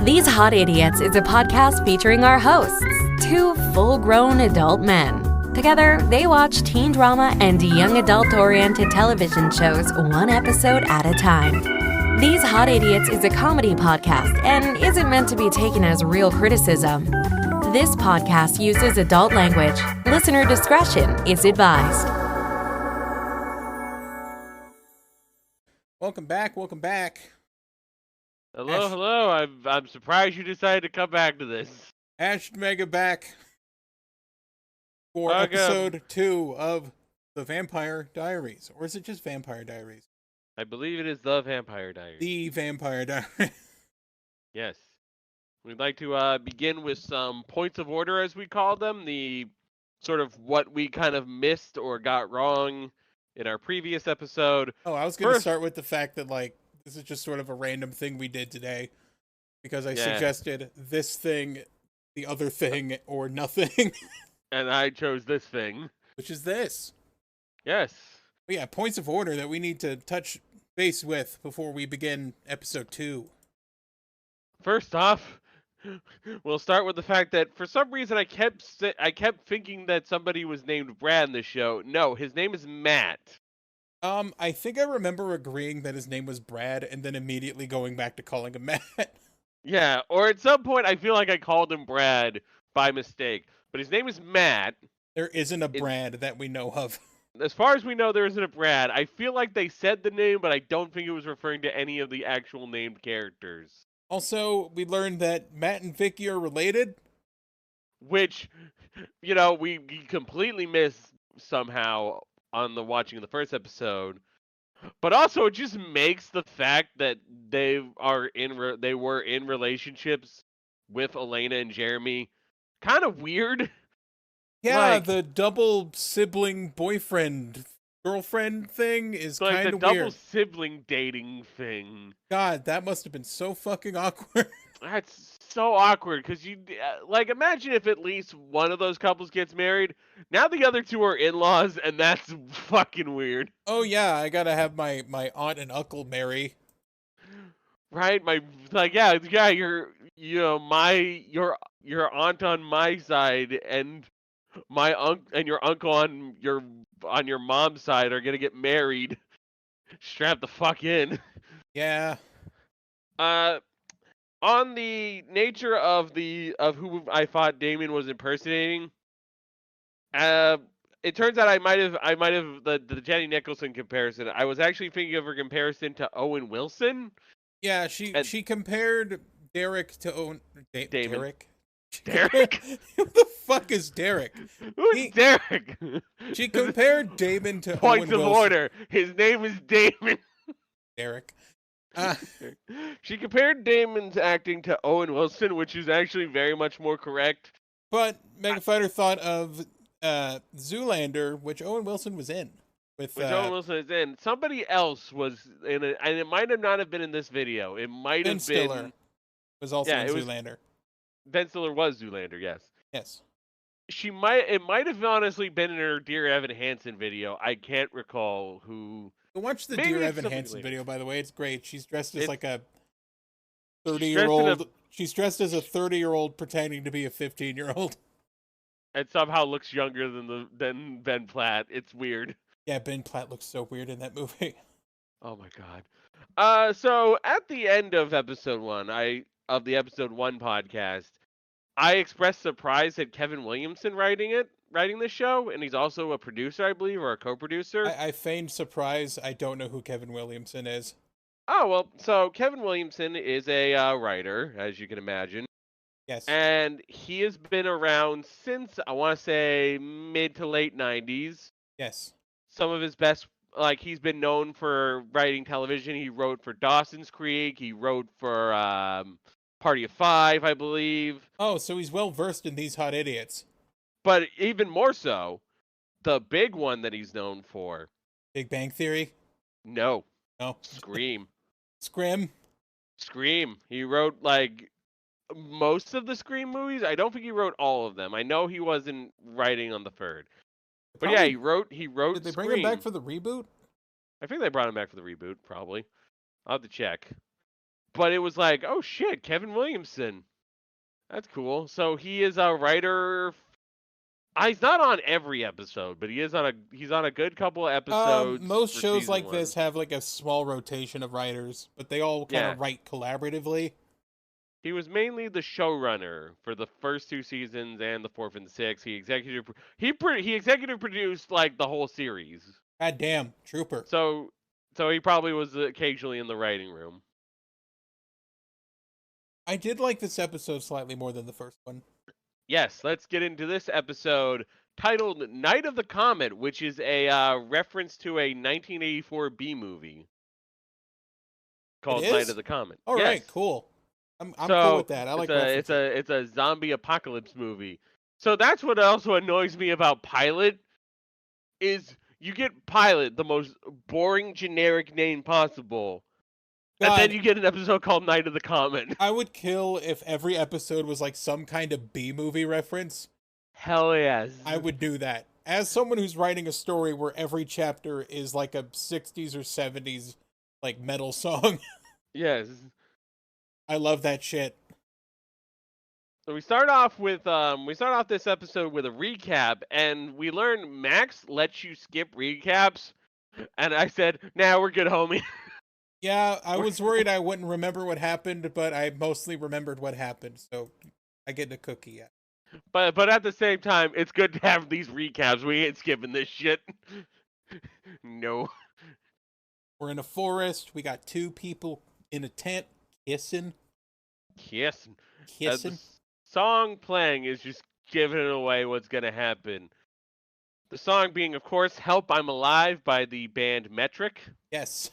These Hot Idiots is a podcast featuring our hosts, two full-grown adult men. Together, they watch teen drama and young adult-oriented television shows one episode at a time. These Hot Idiots is a comedy podcast and isn't meant to be taken as real criticism. This podcast uses adult language. Listener discretion is advised. Welcome back. Hello. I'm surprised you decided to come back to this. Ashe and Mega back for episode 2 of the Vampire Diaries. Or is it just Vampire Diaries? I believe it is the Vampire Diaries. The Vampire Diaries. Yes. We'd like to begin with some points of order, as we call them. The sort of what we kind of missed or got wrong in our previous episode. Oh, I was going to start with the fact that, this is just sort of a random thing we did today. Because I suggested this thing, the other thing, or nothing. And I chose this thing. Which is this. Yes. But yeah, points of order that we need to touch base with before we begin episode 2. First off, we'll start with the fact that for some reason I kept thinking that somebody was named Brad in the show. No, his name is Matt. I think I remember agreeing that his name was Brad and then immediately going back to calling him Matt. Yeah, or at some point I feel like I called him Brad by mistake. But his name is Matt. There isn't a Brad that we know of. As far as we know, there isn't a Brad. I feel like they said the name, but I don't think it was referring to any of the actual named characters. Also, we learned that Matt and Vicky are related. Which, we completely missed somehow on the watching of the first episode. But also, it just makes the fact that they were in relationships with Elena and Jeremy kind of weird. Yeah, the double sibling boyfriend girlfriend thing is kind of weird. The double sibling dating thing. God, that must have been so fucking awkward. That's so awkward because you imagine if at least one of those couples gets married. Now the other two are in-laws, and that's fucking weird. Oh yeah, I gotta have my aunt and uncle marry. Right, your aunt on my side and your uncle on your mom's side are gonna get married. Strap the fuck in. Yeah. On the nature of who I thought Damon was impersonating, it turns out I might have the Jenny Nicholson comparison. I was actually thinking of her comparison to Owen Wilson. Yeah, she compared Derek to Owen. Damon. Derek? Who the fuck is Derek? Who's Derek? She compared Damon to Points Owen of Wilson. order. His name is Damon. Derek. She compared Damon's acting to Owen Wilson, which is actually very much more correct. But Mega Fighter thought of Zoolander, which Owen Wilson was in. Which Owen Wilson is in. Somebody else was in it, and it might have not have been in this video. It might have been. Ben Stiller was also in Zoolander. Ben Stiller was Zoolander, yes. Yes. It might have honestly been in her Dear Evan Hansen video. I can't recall who. Watch the Dear Evan Hansen video, by the way. It's great. She's dressed as like a 30-year-old. She's dressed as a 30-year-old pretending to be a 15-year-old. And somehow looks younger than Ben Platt. It's weird. Yeah, Ben Platt looks so weird in that movie. Oh my god. So at the end of episode 1, of the episode 1 podcast, I expressed surprise at Kevin Williamson writing this show, and he's also a producer, I believe, or a co-producer. I feigned surprise. I don't know who Kevin Williamson is. Oh, well, so Kevin Williamson is a writer, as you can imagine. Yes. And he has been around since, I want to say, mid to late 90s. Yes. Some of his best, he's been known for writing television. He wrote for Dawson's Creek. He wrote for Party of Five, I believe. Oh, so he's well-versed in these Hot Idiots. But even more so, the big one that he's known for. Big Bang Theory? No. Scream. Scream. He wrote, most of the Scream movies. I don't think he wrote all of them. I know he wasn't writing on the third. But yeah, he wrote Did they bring him back for the reboot? I think they brought him back for the reboot, probably. I'll have to check. but it was like, oh shit, Kevin Williamson. That's cool. So he is a writer. He's not on every episode, but he's on a good couple of episodes. Most for shows season like 1. this have like a small rotation of writers, but they all kind of write collaboratively. He was mainly the showrunner for the first 2 seasons and the 4th and 6th. He executive produced like the whole series. God damn, trooper. So he probably was occasionally in the writing room. I did like this episode slightly more than the first one. Yes, let's get into this episode titled Night of the Comet, which is a reference to a 1984 B movie called Night of the Comet. All right, cool. I'm cool with that. I like it's a zombie apocalypse movie. So that's what also annoys me about Pilot is you get Pilot, the most boring generic name possible. God, and then you get an episode called Night of the Comet. I would kill if every episode was like some kind of B-movie reference. Hell yes. I would do that. As someone who's writing a story where every chapter is like a 60s or 70s like metal song. Yes. I love that shit. So we start off this episode with a recap, and we learn Max lets you skip recaps, and I said, "Nah, we're good, homie." Yeah, I was worried I wouldn't remember what happened, but I mostly remembered what happened, so I get a cookie. Yeah. But at the same time, it's good to have these recaps. We ain't skipping this shit. No. We're in a forest. We got 2 people in a tent kissing. The song playing is just giving away what's gonna happen. The song being, of course, "Help I'm Alive" by the band Metric. Yes.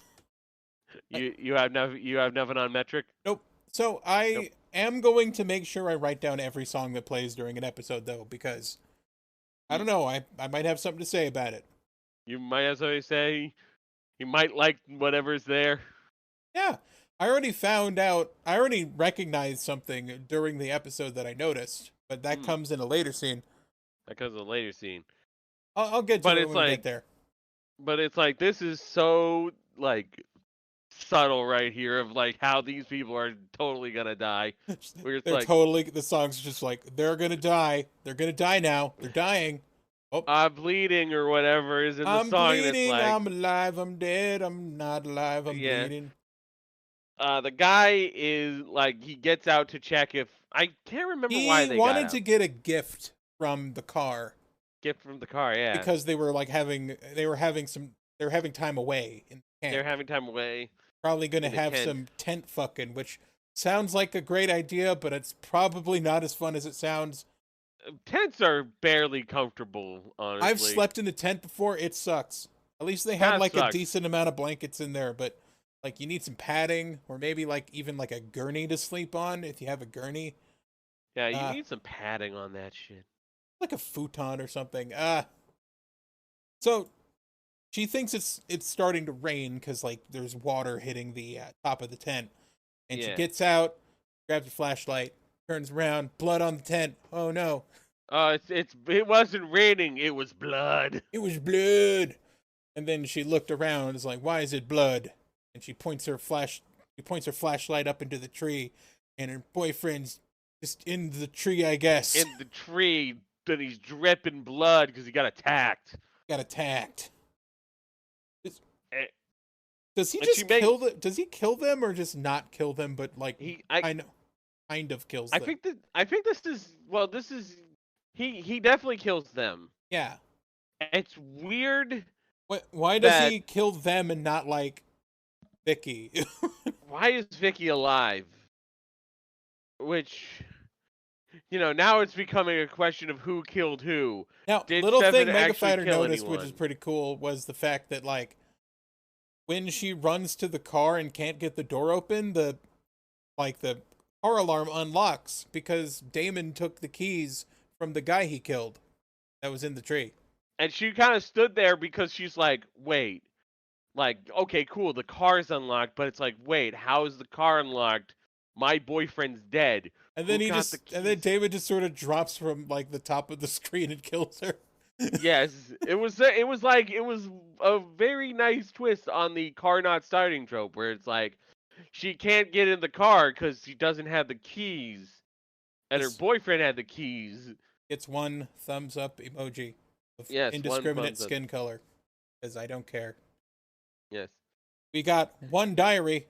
You have nothing on Metric? Nope. So I am going to make sure I write down every song that plays during an episode, though, because I don't know. I might have something to say about it. You might have something to say. You might like whatever's there. Yeah. I already recognized something during the episode that I noticed, but that comes in a later scene. I'll get to it when we get there. But it's like, this is so, like, subtle right here of, like, how these people are totally gonna die. The song's just like, they're gonna die. They're gonna die now. They're dying. Oh. I'm bleeding or whatever is in the song. I'm bleeding, like, I'm alive, I'm dead, I'm not alive, I'm bleeding. The guy is, like, he gets out to check if... I can't remember why they got out. He wanted to get a gift from the car. Yeah. Because they were, like, having time away in the camp. They're having time away. Probably going to have some tent fucking, which sounds like a great idea, but it's probably not as fun as it sounds. Tents are barely comfortable, honestly. I've slept in a tent before. It sucks. At least they had, like, a decent amount of blankets in there, but... Like, you need some padding, or maybe, like, even, like, a gurney to sleep on, if you have a gurney. Yeah, you need some padding on that shit. Like a futon or something. So, she thinks it's starting to rain, because, like, there's water hitting the top of the tent. And she gets out, grabs a flashlight, turns around, blood on the tent. Oh, no. It wasn't raining, it was blood. It was blood. And then she looked around and was like, why is it blood? And she points her flashlight up into the tree, and her boyfriend's just in the tree, I guess. In the tree, then he's dripping blood because he got attacked. Does he just kill them? Does he kill them or just not kill them? But like, kind of kills them. I think this is he definitely kills them. Yeah. It's weird. Why does he kill them and not like Vicky? Why is Vicky alive? Which, now it's becoming a question of who killed who. Now, little thing Mega Fighter noticed, which is pretty cool, was the fact that, like, when she runs to the car and can't get the door open, the car alarm unlocks because Damon took the keys from the guy he killed that was in the tree. And she kind of stood there because she's like, wait. Like, okay, cool, the car's unlocked, but it's like, wait, how is the car unlocked? My boyfriend's dead. And then then David just sort of drops from like the top of the screen and kills her. Yes, it was a very nice twist on the car not starting trope, where it's like, she can't get in the car because she doesn't have the keys, and her boyfriend had the keys. It's one thumbs up emoji of Yes, indiscriminate skin color, because I don't care. Yes. We got one diary.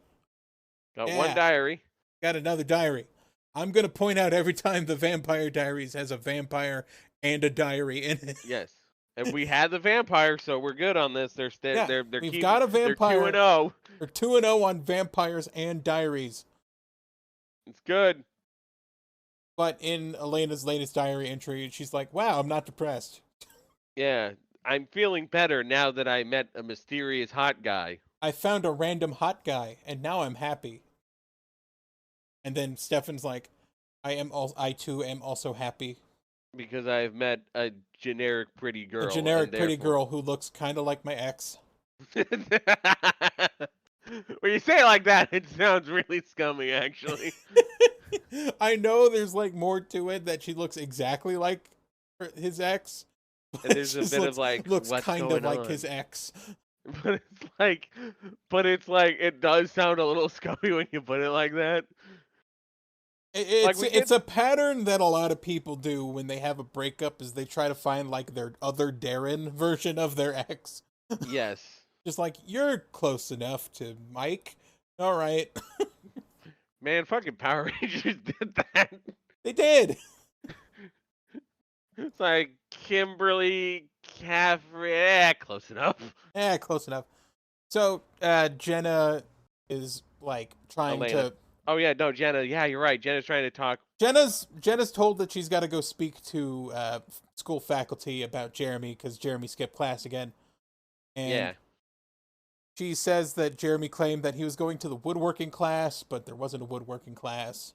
Got one diary. Got another diary. I'm going to point out every time the Vampire Diaries has a vampire and a diary in it. Yes. And we had the vampire, so we're good on this. We've got a vampire. They're 2-0. They're 2-0 on vampires and diaries. It's good. But in Elena's latest diary entry, she's like, wow, I'm not depressed. Yeah, I'm feeling better now that I met a mysterious hot guy. I found a random hot guy, and now I'm happy. And then Stefan's like, I too am also happy. Because I've met a generic pretty girl. A generic pretty girl who looks kind of like my ex. When you say it like that, it sounds really scummy, actually. I know there's like more to it, that she looks exactly like his ex. And there's a bit of like, looks what's kind going of like on? his ex. But it's like it does sound a little scummy when you put it like that. It's a pattern that a lot of people do when they have a breakup, is they try to find like their other Darren version of their ex. Yes. Just like, you're close enough to Mike. All right. Man, fucking Power Rangers did that. They did. It's like Kimberly, Caffrey, close enough. Yeah, close enough. So, Jenna is like trying to... Oh yeah, no, Jenna. Yeah, you're right. Jenna's trying to talk. Jenna's told that she's got to go speak to school faculty about Jeremy, because Jeremy skipped class again. And yeah. She says that Jeremy claimed that he was going to the woodworking class, but there wasn't a woodworking class.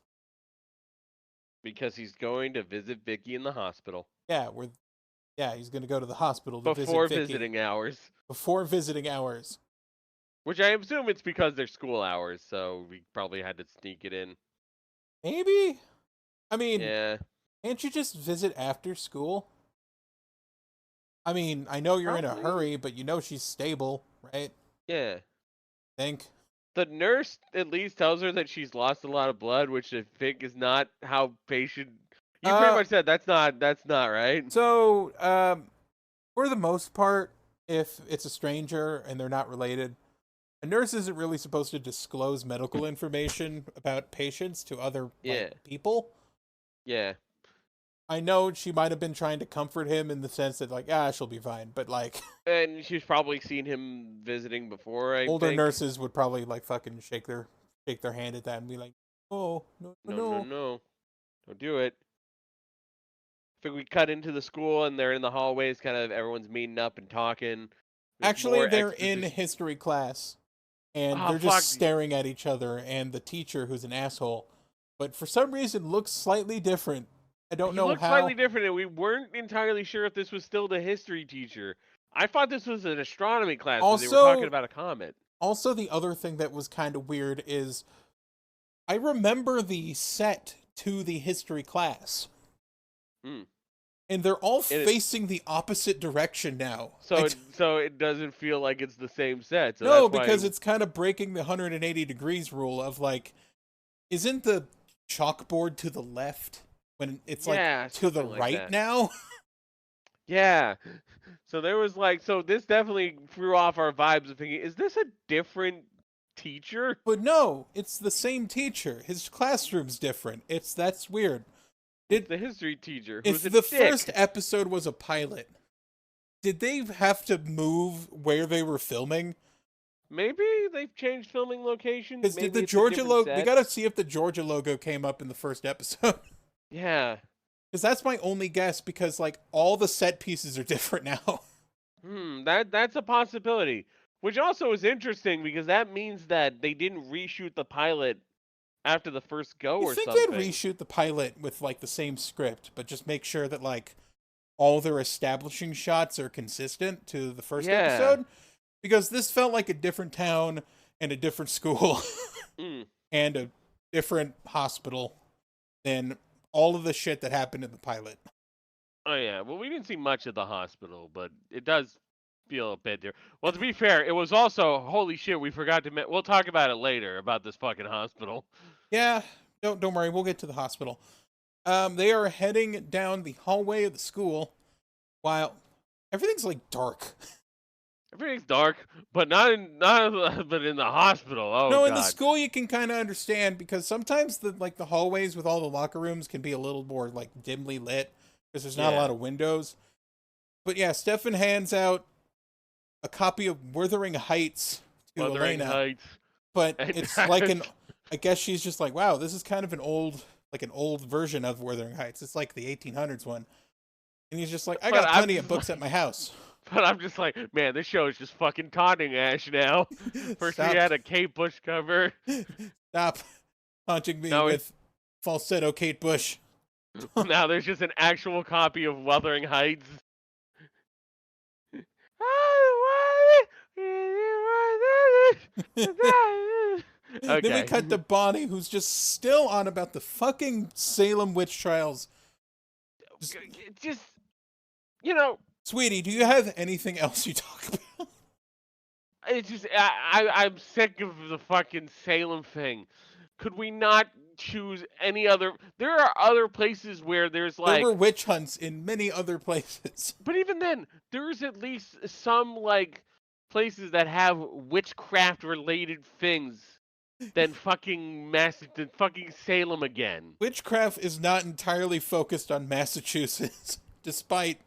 Because he's going to visit Vicky in the hospital. Yeah, he's going to go to the hospital to before visit Vicky. visiting hours. Before visiting hours. Which I assume it's because they're school hours, so we probably had to sneak it in. Maybe? I mean, yeah. Can't you just visit after school? I mean, I know you're in a hurry, but you know she's stable, right? Yeah. Think. The nurse at least tells her that she's lost a lot of blood, which I think is not how patient... You pretty much said that's not right. So, for the most part, if it's a stranger and they're not related, a nurse isn't really supposed to disclose medical information about patients to other people. Yeah. I know she might have been trying to comfort him in the sense that, like, she'll be fine, but, like... And she's probably seen him visiting before, I Older think. nurses would probably, like, fucking shake their hand at that and be like, oh, no. Don't do it. I think we cut into the school and they're in the hallways, kind of everyone's meeting up and talking. Actually, they're in history class, and they're just staring at each other, and the teacher, who's an asshole, but for some reason looks slightly different. I don't know how. He looked slightly different, and we weren't entirely sure if this was still the history teacher. I thought this was an astronomy class, because they were talking about a comet. Also, the other thing that was kind of weird is I remember the set to the history class. And they're all facing the opposite direction now. So it doesn't feel like it's the same set. So no, because it's kind of breaking the 180 degrees rule of, like, isn't the chalkboard to the left when it's like to the right now? Yeah. So there was this definitely threw off our vibes of thinking, is this a different teacher? But no, it's the same teacher. His classroom's different. That's weird. It's the history teacher. If the first episode was a pilot, did they have to move where they were filming? Maybe they've changed filming locations. Because did the Georgia logo? We gotta see if the Georgia logo came up in the first episode. Yeah. Because that's my only guess. Because like all the set pieces are different now. That's a possibility. Which also is interesting because that means that they didn't reshoot the pilot after the first go or something. I think they'd reshoot the pilot with like the same script, but just make sure that like all their establishing shots are consistent to the first episode. Because this felt like a different town and a different school and a different hospital than all of the shit that happened in the pilot. Oh yeah, well we didn't see much of the hospital, but it does feel a bit there. Well, to be fair, it was also holy shit. We forgot to. We'll talk about it later about this fucking hospital. Yeah, don't worry. We'll get to the hospital. They are heading down the hallway of the school while everything's like dark. Everything's dark, but but in the hospital. Oh no, God. in the school you can kind of understand because sometimes the hallways with all the locker rooms can be a little more like dimly lit because there's not a lot of windows. But yeah, Stefan hands out a copy of Wuthering Heights to Wuthering Elena. Heights. But it's like I guess she's just like, wow, this is kind of an old version of Wuthering Heights. It's like the 1800s one. And he's just like, I got plenty of books at my house. But I'm just like, man, this show is just fucking taunting Ashe now. First we had a Kate Bush cover. Stop taunting me with falsetto Kate Bush. Now there's just an actual copy of Wuthering Heights. Okay. Then we cut to Bonnie, who's just still on about the fucking Salem witch trials. Just, you know, sweetie, do you have anything else you talk about? It's just, I'm sick of the fucking Salem thing. Could we not choose any other? There are other places where there's like... There were witch hunts in many other places. But even then, there's at least some, like, places that have witchcraft-related things than fucking Salem again. Witchcraft is not entirely focused on Massachusetts, despite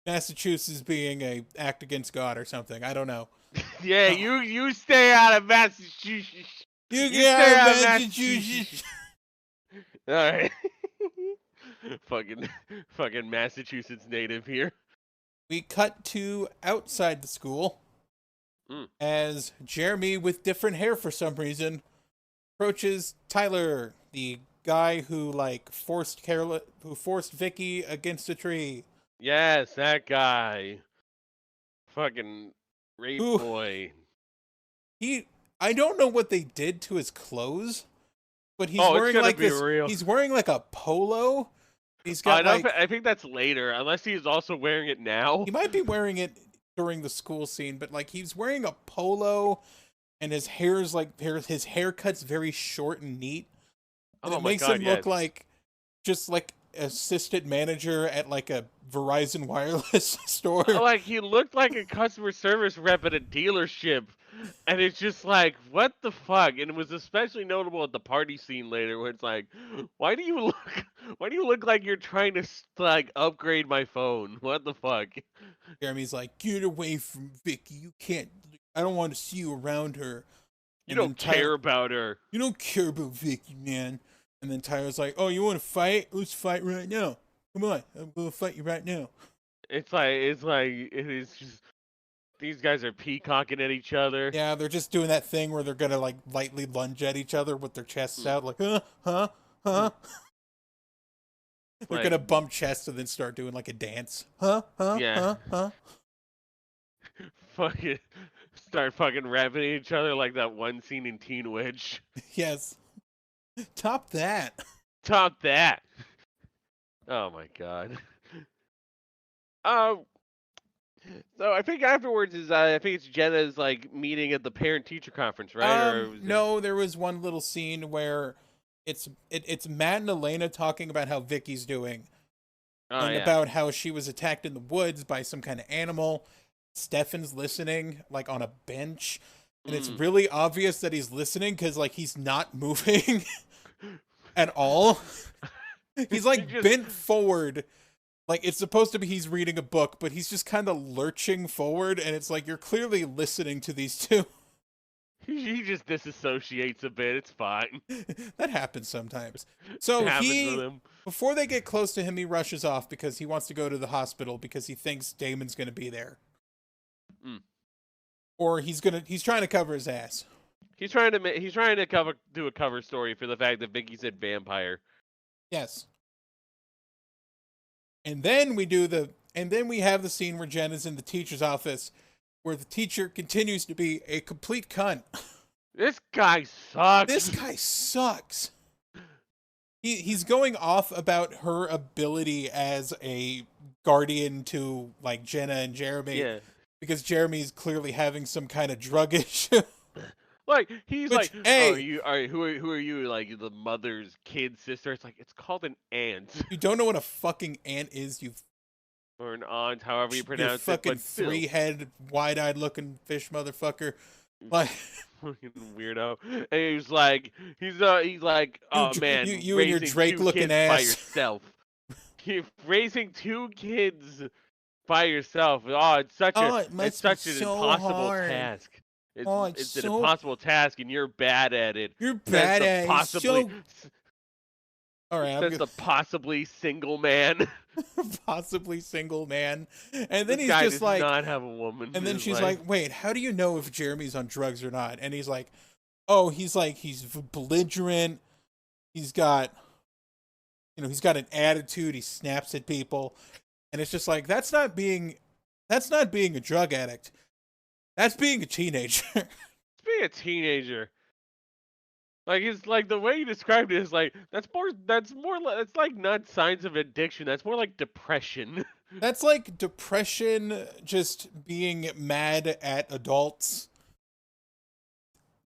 Massachusetts being a act against God or something. I don't know. Yeah, you stay out of Massachusetts. You stay out of Massachusetts. All right. fucking Massachusetts native here. We cut to outside the school as Jeremy, with different hair for some reason, approaches Tyler, the guy who forced Vicky against a tree. Yes, that guy. Fucking rape boy. I don't know what they did to his clothes, but he's wearing like this. Real. He's wearing like a polo. He's got I think that's later, unless he's also wearing it now. He might be wearing it during the school scene, but like he's wearing a polo, and his hair's his haircut's very short and neat. And it makes him look like just like assistant manager at like a Verizon wireless store. Like he looked like a customer service rep at a dealership. And it's just like, what the fuck? And it was especially notable at the party scene later, where it's like, why do you look like you're trying to like upgrade my phone? What the fuck? Jeremy's like, get away from Vicky. You can't. I don't want to see you around her. You don't care about her. You don't care about Vicky, man. And then Tyler's like, oh, you want to fight? Let's fight right now. Come on, I'm gonna fight you right now. It is just. These guys are peacocking at each other. Yeah, they're just doing that thing where they're gonna like lightly lunge at each other with their chests out, like huh. They're gonna bump chests and then start doing like a dance. Yeah. Fucking start fucking rapping at each other like that one scene in Teen Witch. Yes. Top that. Top that. Oh my god. So I think afterwards is I think it's Jenna's like meeting at the parent teacher conference, right? No, there was one little scene where it's Matt and Elena talking about how Vicky's doing, about how she was attacked in the woods by some kind of animal. Stefan's listening like on a bench, and it's really obvious that he's listening because like he's not moving at all. He's like bent forward. Like, it's supposed to be he's reading a book, but he's just kind of lurching forward, and it's like, you're clearly listening to these two. He just disassociates a bit, it's fine. That happens sometimes. So before they get close to him, he rushes off because he wants to go to the hospital because he thinks Damon's going to be there. Or he's trying to cover his ass. He's trying to do a cover story for the fact that Vicky said vampire. Yes. And then we have the scene where Jen is in the teacher's office, where the teacher continues to be a complete cunt. This guy sucks. He's going off about her ability as a guardian to like Jenna and Jeremy. Yeah. because Jeremy's clearly having some kind of drug issue. Like he's Which, like, hey, oh, who are you? Like the mother's kid sister? It's like it's called an aunt. You don't know what a fucking aunt is, Or an aunt, however you you pronounce it. fucking But still, 3-head, wide-eyed looking fish motherfucker. Like fucking weirdo. And he's like, oh man, you and your raising Drake two looking kids ass by yourself. Raising 2 kids by yourself. Oh, it's such an impossible task. It's an impossible task, and you're bad at it. You're bad at it. All right, says the possibly single man. Possibly single man, and then this he's guy just does like, not have a woman. And then she's like, "Wait, how do you know if Jeremy's on drugs or not?" And he's like, "Oh, he's belligerent. He's got an attitude. He snaps at people." And it's just like, that's not being a drug addict. That's being a teenager. It's being a teenager. Like, it's like the way you described it is like that's more it's like not signs of addiction. That's more like depression. That's like depression, just being mad at adults.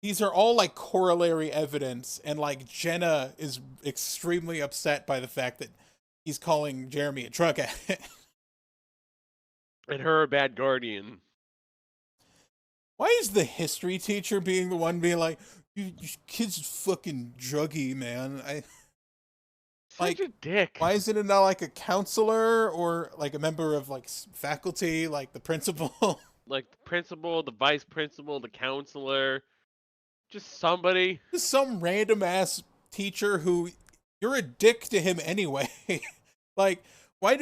These are all like corollary evidence, and like Jenna is extremely upset by the fact that he's calling Jeremy a drug addict. And her a bad guardian. Why is the history teacher being the one being like, you kid's fucking druggy, man? Such a dick. Why isn't it not like a counselor or like a member of like faculty, like the principal? Like the principal, the vice principal, the counselor, just somebody. Just some random ass teacher who you're a dick to him anyway. Like, why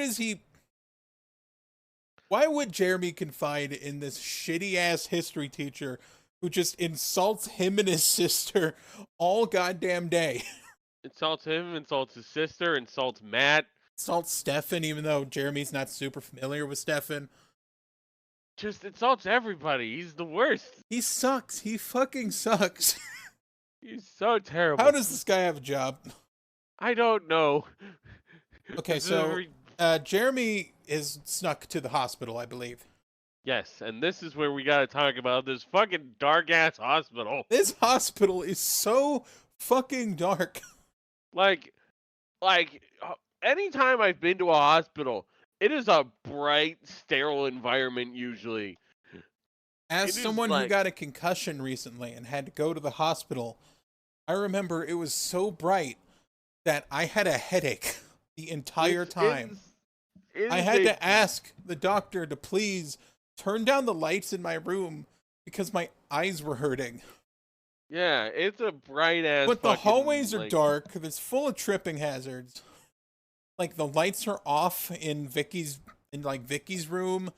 would Jeremy confide in this shitty ass history teacher who just insults him and his sister all goddamn day? Insults him, insults his sister, insults Matt. Insults Stefan, even though Jeremy's not super familiar with Stefan. Just insults everybody. He's the worst. He sucks. He fucking sucks. He's so terrible. How does this guy have a job? I don't know. Okay, so Jeremy is snuck to the hospital, I believe. Yes, and this is where we gotta talk about this fucking dark-ass hospital. This hospital is so fucking dark. Like, anytime I've been to a hospital, it is a bright, sterile environment usually. As someone who got a concussion recently and had to go to the hospital, I remember it was so bright that I had a headache the entire time. I had to ask the doctor to please turn down the lights in my room because my eyes were hurting. Yeah, it's a bright ass. But the hallways are dark. It's full of tripping hazards. Like the lights are off in Vicky's room.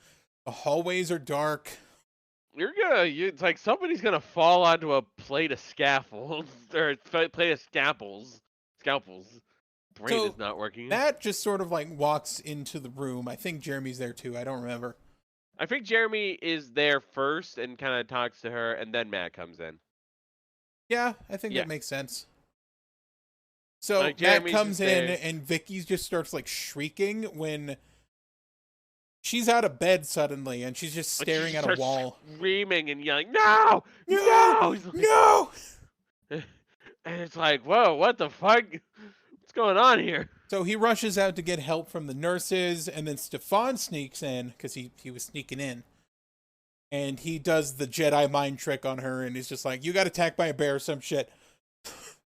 The hallways are dark. It's like somebody's gonna fall onto a plate of scaffolds or a plate of scalpels. Brain is not working. Matt just sort of like walks into the room. I think Jeremy's there too. I don't remember. I think Jeremy is there first and kind of talks to her, and then Matt comes in. Yeah, I think that makes sense. So like Matt comes in, and Vicky just starts like shrieking when she's out of bed suddenly, and she's just staring at a wall, screaming and yelling, "No, no, no!" And it's like, whoa, what the fuck? What's going on here? So he rushes out to get help from the nurses, and then Stefan sneaks in because he was sneaking in. And he does the Jedi mind trick on her, and he's just like, "You got attacked by a bear or some shit.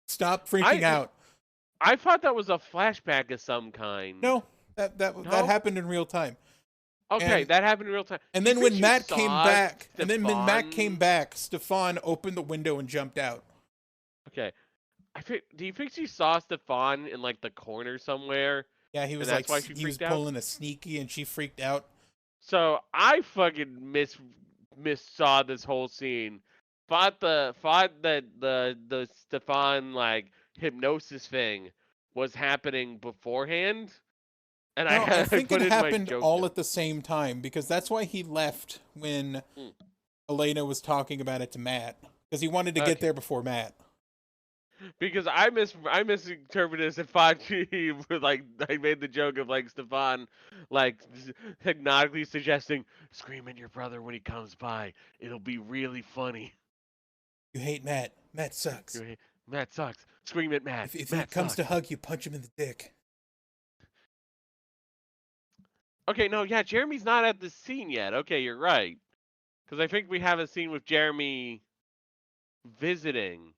Stop freaking out." I thought that was a flashback of some kind. No, that happened in real time. Okay, that happened in real time. And then when Matt came back, Stefan opened the window and jumped out. Okay. Do you think she saw Stefan in like the corner somewhere? Yeah, he was pulling a sneaky, and she freaked out. So I fucking saw this whole scene. Thought that the Stefan like hypnosis thing was happening beforehand, and I think it happened all at the same time because that's why he left when Elena was talking about it to Matt because he wanted to get there before Matt. Because I misinterpreted this at 5G. Like I made the joke of like Stefan, like hypnotically suggesting, "Scream at your brother when he comes by. It'll be really funny." You hate Matt. Matt sucks. Matt sucks. Scream at Matt. If Matt he comes sucks. to hug you, punch him in the dick. Okay, no, yeah, Jeremy's not at the scene yet. Okay, you're right. Because I think we have a scene with Jeremy visiting,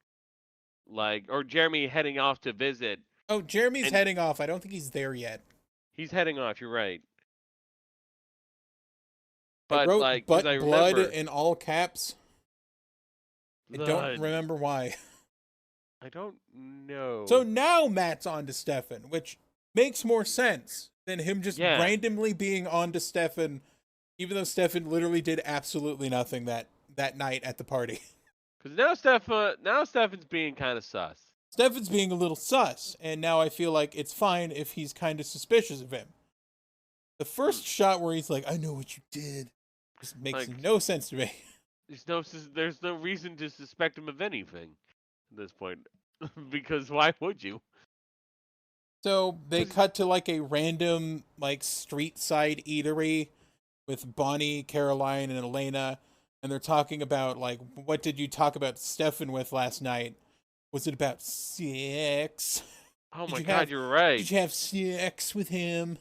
like, or Jeremy heading off to visit. Oh, Jeremy's heading off. I don't think he's there yet. He's heading off. You're right. But I wrote "but blood" in all caps. I don't remember why. I don't know. So now Matt's on to Stefan, which makes more sense than him just randomly being on to Stefan, even though Stefan literally did absolutely nothing that night at the party. Because now Stefan's being kind of sus. Stefan's being a little sus, and now I feel like it's fine if he's kind of suspicious of him. The first shot where he's like, "I know what you did," just makes no sense to me. There's no reason to suspect him of anything at this point, because why would you? So they cut to like a random like street side eatery with Bonnie, Caroline, and Elena, and they're talking about like, what did you talk about Stefan with last night? Was it about sex? Oh my God, you're right. Did you have sex with him?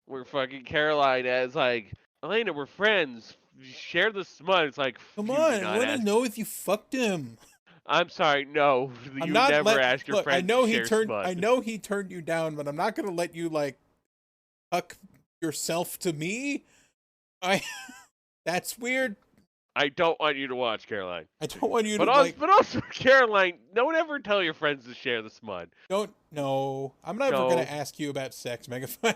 We're fucking Caroline as like, Elena, we're friends. Share the smut. It's like, come on, I want to know if you fucked him. I'm sorry, no. You never ask your friend to share smut. I know he turned you down, but I'm not gonna let you like huck yourself to me. That's weird. I don't want you to watch, Caroline. I don't want you to. But also, Caroline, don't ever tell your friends to share the smut. No. I'm never gonna ask you about sex, Megafun.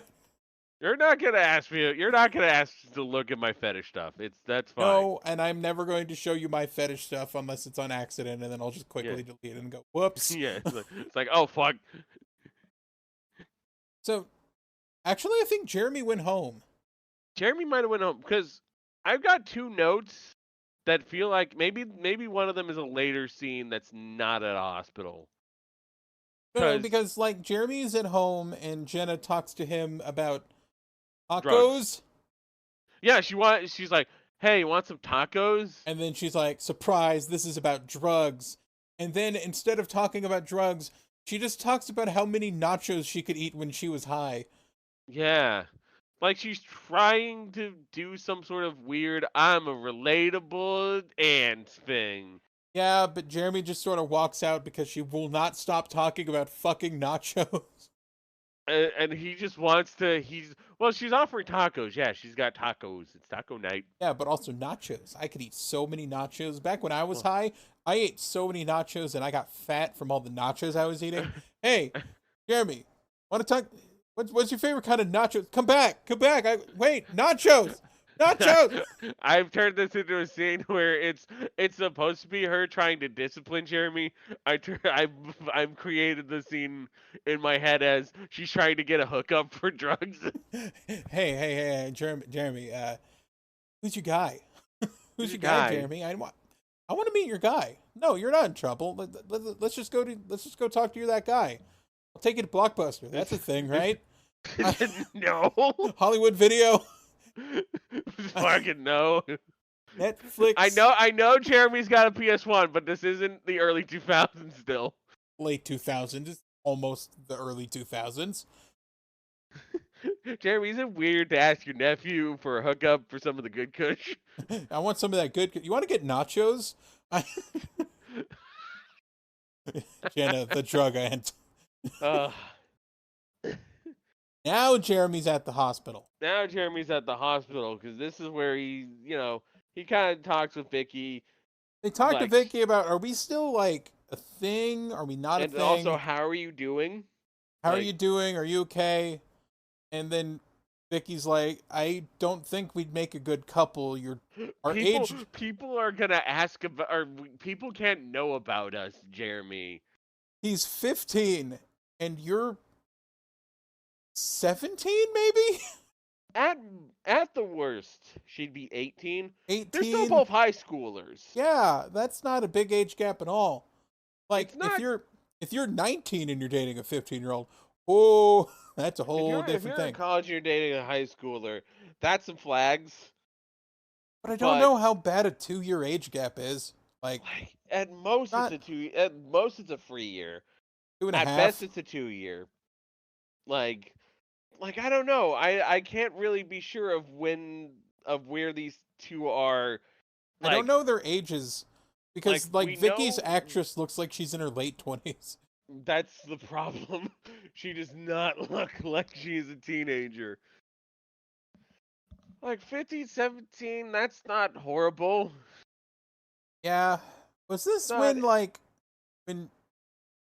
You're not gonna ask me. You're not gonna ask to look at my fetish stuff. That's fine. No, and I'm never going to show you my fetish stuff unless it's on accident, and then I'll just quickly delete it and go, "Whoops." Yeah, it's like, oh fuck. So, actually, I think Jeremy went home. Jeremy might have went home because I've got two notes that feel like maybe one of them is a later scene that's not at a hospital. No, because like Jeremy is at home and Jenna talks to him about tacos. Drugs. Yeah, she's like, "Hey, you want some tacos?" And then she's like, "Surprise, this is about drugs." And then instead of talking about drugs, she just talks about how many nachos she could eat when she was high. Yeah. Like she's trying to do some sort of weird I'm a relatable aunt thing. Yeah, but Jeremy just sort of walks out because she will not stop talking about fucking nachos. And he just wants to, she's offering tacos. Yeah, she's got tacos. It's taco night. Yeah, but also nachos. I could eat so many nachos. Back when I was high, I ate so many nachos and I got fat from all the nachos I was eating. Hey, Jeremy, want to talk? What's your favorite kind of nachos? Come back. Wait, nachos. Nachos! I've turned this into a scene where it's supposed to be her trying to discipline Jeremy. I've created the scene in my head as she's trying to get a hookup for drugs. Hey, Jeremy, who's your guy? Who's your guy, Jeremy? I want to meet your guy. No, you're not in trouble. Let's just go talk to that guy. I'll take you to Blockbuster. That's a thing, right? No. Hollywood Video. Fucking no. Netflix. I know Jeremy's got a PS1, but this isn't the early 2000s still. Late 2000s. It's almost the early 2000s. Jeremy, is it weird to ask your nephew for a hookup for some of the good kush? I want some of that good. You want to get nachos? Jenna, the drug aunt. Now Jeremy's at the hospital. Because this is where he kind of talks with Vicky. They talk to Vicky about, are we still like a thing? Are we not a thing? And also, how are you doing? How are you doing? Are you okay? And then Vicky's like, I don't think we'd make a good couple. People are gonna ask about, or people can't know about us, Jeremy. He's 15, and you're 17, maybe? At the worst, she'd be 18. 18? They're still both high schoolers. Yeah, that's not a big age gap at all. Like, If you're 19 and you're dating a 15-year-old, oh, that's a whole If different you're in thing. college and you're dating a high schooler, that's some flags. But I don't know how bad a 2-year age gap is. Like at most not it's a free year. 2.5. At best it's a 2-year. Like I don't know. I can't really be sure of where these two are. I don't know their ages because like Vicky's actress looks like she's in her late 20s. That's the problem. She does not look like she's a teenager. Like 15, 17, that's not horrible. Yeah. Was this when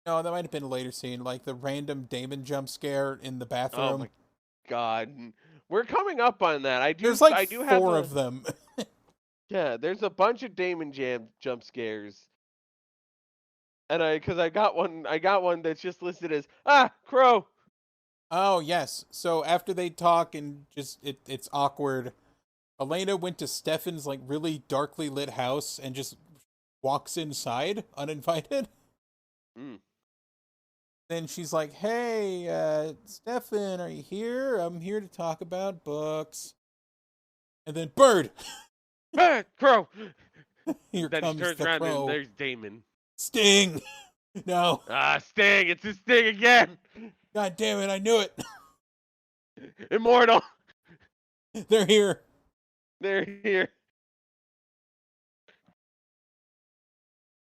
no, that might have been a later scene, like the random Damon jump scare in the bathroom. Oh my god. We're coming up on that. There's like four of them. Yeah, there's a bunch of Damon jump scares. And I got one that's just listed as crow. Oh yes. So after they talk and just it's awkward, Elena went to Stefan's like really darkly lit house and just walks inside uninvited. Then she's like, "Hey, Stefan, are you here? I'm here to talk about books." And then bird. Crow. Here then comes she turns the around crow. and there's Damon. Sting. No. Sting. It's a Sting again. God damn it! I knew it. Immortal. They're here. They're here.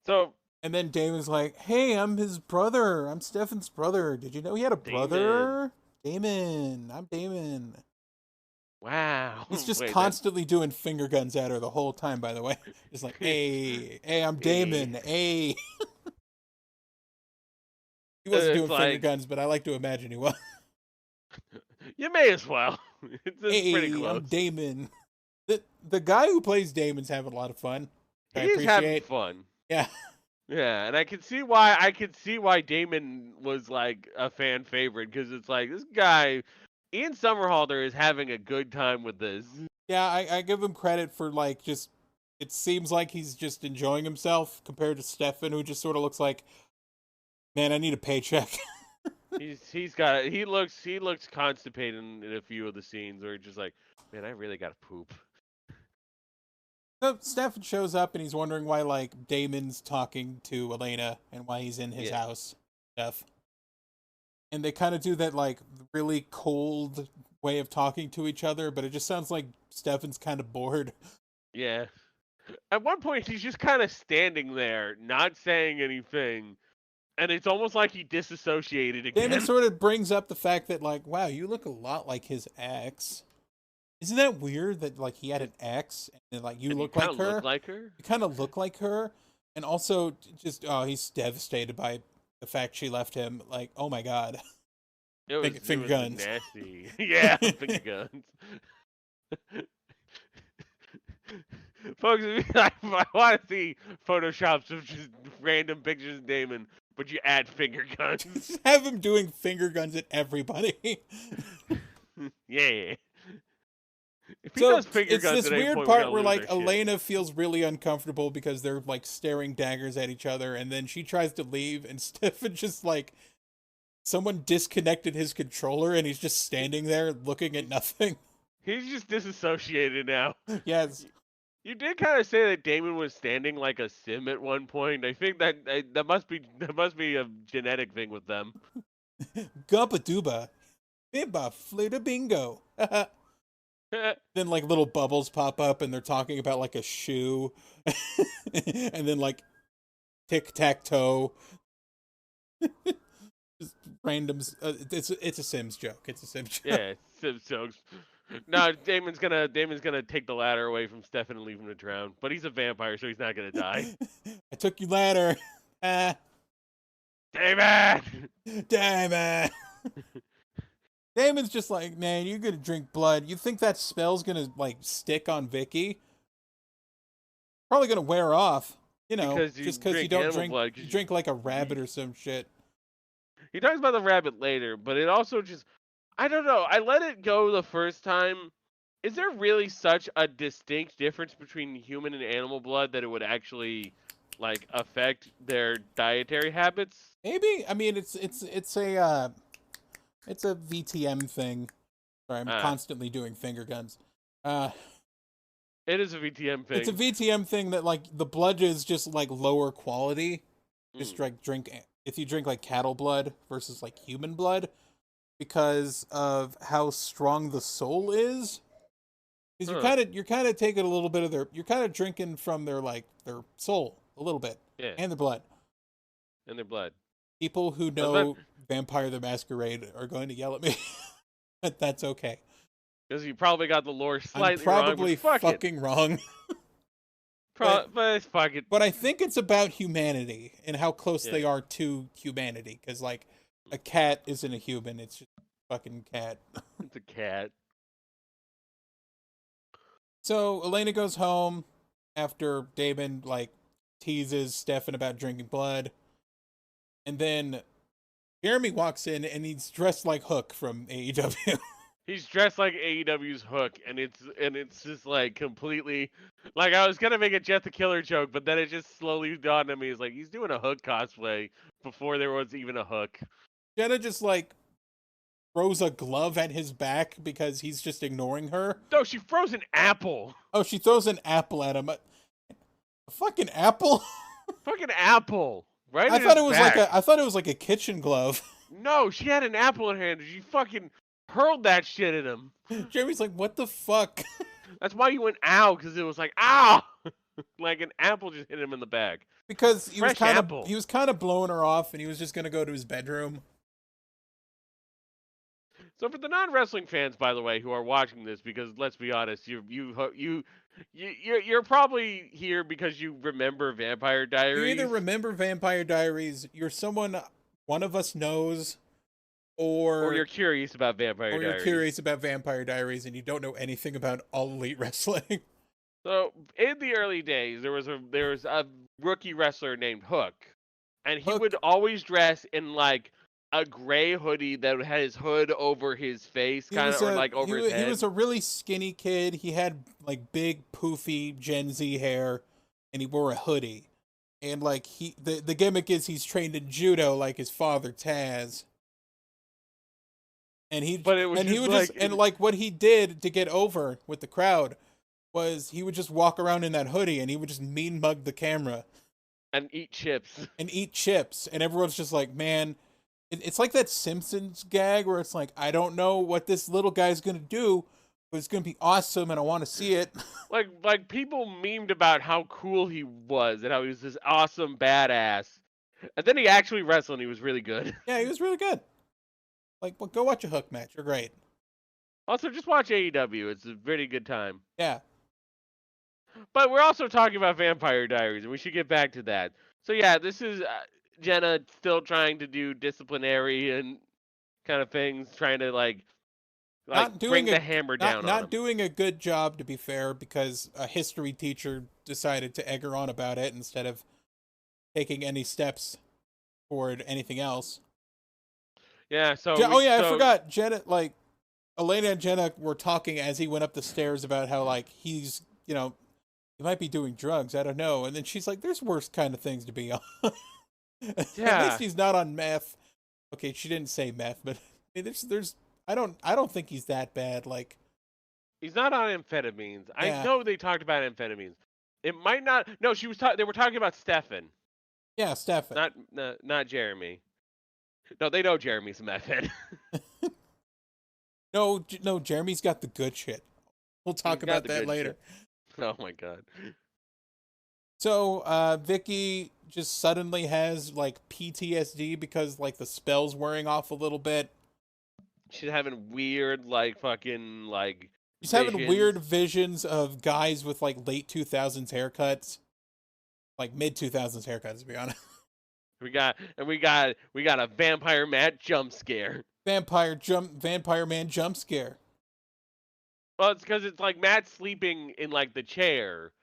So. And then Damon's like, "Hey, I'm his brother. I'm Stefan's brother. Did you know he had a brother? Damon. I'm Damon." Wow. He's just constantly doing finger guns at her the whole time, by the way. Just like, hey, I'm Damon. Hey. He wasn't doing finger guns, but I like to imagine he was. You may as well. It's pretty close. I'm Damon. The guy who plays Damon's having a lot of fun. He's having fun. Yeah. Yeah, and I can see why Damon was like a fan favorite, because it's like this guy, Ian Somerhalder, is having a good time with this. Yeah, I give him credit for like just it seems like he's just enjoying himself compared to Stefan, who just sort of looks like, man, I need a paycheck. he looks constipated in a few of the scenes where he's just like, man, I really gotta poop. So Stefan shows up and he's wondering why like Damon's talking to Elena and why he's in his house stuff. And they kind of do that like really cold way of talking to each other, but it just sounds like Stefan's kind of bored. Yeah. At one point he's just kind of standing there, not saying anything, and it's almost like he disassociated again. Damon sort of brings up the fact that like, wow, you look a lot like his ex. Isn't that weird that like he had an ex and like you look like her? You kind of look like her, and also just he's devastated by the fact she left him. Like, oh my god, finger guns, nasty. Yeah, finger guns. Folks, I want to see photoshops of just random pictures of Damon, but you add finger guns. Just have him doing finger guns at everybody. Yeah. So it's this weird part where like Elena feels really uncomfortable because they're like staring daggers at each other, and then she tries to leave, and Stefan just like someone disconnected his controller, and he's just standing there looking at nothing. He's just disassociated now. Yes. You did kind of say that Damon was standing like a sim at one point. I think that must be a genetic thing with them. Gubba dooba, bimba flita bingo. Then like little bubbles pop up and they're talking about like a shoe. And then like tic-tac-toe. Just randoms. It's a Sims joke. It's a Sims joke. Yeah, Sims jokes. No, Damon's gonna take the ladder away from Stefan and leave him to drown. But he's a vampire, so he's not gonna die. I took your ladder. Damon! Damon's just like, man, you're gonna drink blood. You think that spell's gonna like stick on Vicky? Probably gonna wear off. You know, just because you don't drink blood, you drink like a rabbit or some shit. He talks about the rabbit later, but it also just, I don't know. I let it go the first time. Is there really such a distinct difference between human and animal blood that it would actually like affect their dietary habits? Maybe. I mean, it's a VTM thing. Sorry, I'm constantly doing finger guns. It is a VTM thing. It's a VTM thing that like the blood is just like lower quality. Just like if you drink like cattle blood versus like human blood, because of how strong the soul is. Because you're kind of taking a little bit of you're kind of drinking from their soul a little bit, and their blood. And their blood. People who know Vampire the Masquerade are going to yell at me, but that's okay. Because you probably got the lore slightly wrong. I'm probably fucking wrong. But fuck it. But I think it's about humanity and how close they are to humanity. Because like a cat isn't a human; it's just a fucking cat. It's a cat. So Elena goes home after Damon like teases Stefan about drinking blood, and then Jeremy walks in and he's dressed like Hook from AEW. He's dressed like AEW's Hook, and it's just like completely like I was gonna make a Jet the Killer joke, but then it just slowly dawned on me. It's like he's doing a Hook cosplay before there was even a Hook. Jenna just like throws a glove at his back because he's just ignoring her. No, she throws an apple. Oh, she throws an apple at him. A fucking apple? Fucking apple. Right? I thought it was like a kitchen glove. No, she had an apple in her hand. She fucking hurled that shit at him. Jeremy's like, what the fuck? That's why you went ow, because it was like ow, like an apple just hit him in the back. Because he was kind of blowing her off, and he was just gonna go to his bedroom. So for the non-wrestling fans, by the way, who are watching this, because let's be honest, you're probably here because you remember Vampire Diaries. You either remember Vampire Diaries, you're someone one of us knows, or you're curious about Vampire Diaries. Or you're curious about Vampire Diaries and you don't know anything about All Elite Wrestling. So in the early days, there was a rookie wrestler named Hook, and he would always dress in like a gray hoodie that had his hood over his face, kind of, or like over his head. He was a really skinny kid. He had like big, poofy Gen Z hair, and he wore a hoodie. And like the gimmick is he's trained in judo like his father Taz. And what he did to get over with the crowd was he would just walk around in that hoodie and he would just mean mug the camera and eat chips. And everyone's just like, man, it's like that Simpsons gag where it's like, I don't know what this little guy's gonna do, but it's gonna be awesome and I want to see it. Like people memed about how cool he was and how he was this awesome badass, and then he actually wrestled and he was really good. Yeah, he was really good. Like, well, go watch a Hook match. You're great. Also, just watch AEW. It's a pretty good time. Yeah. But we're also talking about Vampire Diaries, and we should get back to that. So yeah, this is Jenna still trying to do disciplinary and kind of things, trying to like bring the hammer down on him. Not doing a good job, to be fair, because a history teacher decided to egg her on about it instead of taking any steps toward anything else. Yeah, I forgot. Jenna, like, Elena and Jenna were talking as he went up the stairs about how, like, he's, he might be doing drugs. I don't know. And then she's like, there's worse kind of things to be on. Yeah. At least he's not on meth. Okay, she didn't say meth, but I mean, I don't think he's that bad. Like, he's not on amphetamines. Yeah. I know they talked about amphetamines. It might not. No, they were talking about Stefan. Yeah, Stefan. Not Jeremy. No, they know Jeremy's a meth head. No, Jeremy's got the good shit. We'll talk about that later. Shit. Oh my god. So, Vicky just suddenly has like PTSD because like the spell's wearing off a little bit. She's having weird fucking She's having weird visions of guys with like late 2000s haircuts. Like mid 2000s haircuts, to be honest. We got a Vampire Matt jump scare. Vampire Man jump scare. Well, it's because it's like Matt's sleeping in like the chair,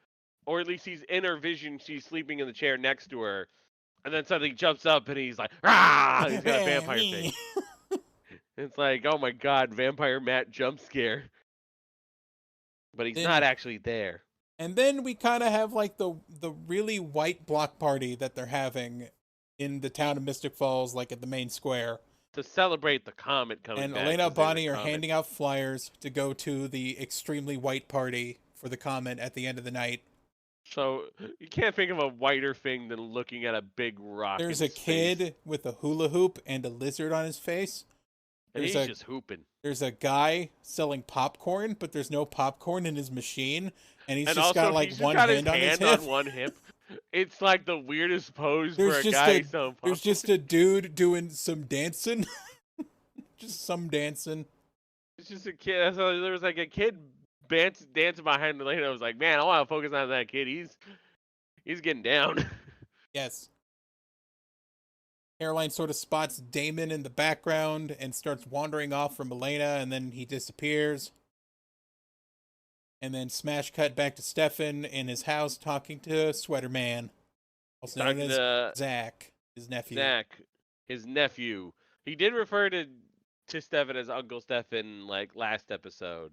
or at least he's in her vision. She's sleeping in the chair next to her, and then suddenly he jumps up and he's like, "Ah!" He's got a vampire thing. It's like, oh my god, Vampire Matt jump scare. But he's not actually there. And then we kind of have like the really white block party that they're having in the town of Mystic Falls, like at the main square. To celebrate the Comet coming and back. Elena and Bonnie are handing out flyers to go to the extremely white party for the Comet at the end of the night. So you can't think of a whiter thing than looking at a big rock. There's a kid with a hula hoop and a lizard on his face. And he's just hooping. There's a guy selling popcorn, but there's no popcorn in his machine, and he's just also, got like one hand on his hip. On one hip. It's like the weirdest pose there's for a guy selling popcorn. There's just a dude doing some dancing. Just some dancing. It's just a kid. So there was like a kid dancing behind Elena. I was like, man, I want to focus on that kid. He's getting down. Yes. Caroline sort of spots Damon in the background and starts wandering off from Elena, and then he disappears. And then smash cut back to Stefan in his house talking to Sweater Man, also known as Zach, his nephew. His nephew. He did refer to Stefan as Uncle Stefan like last episode.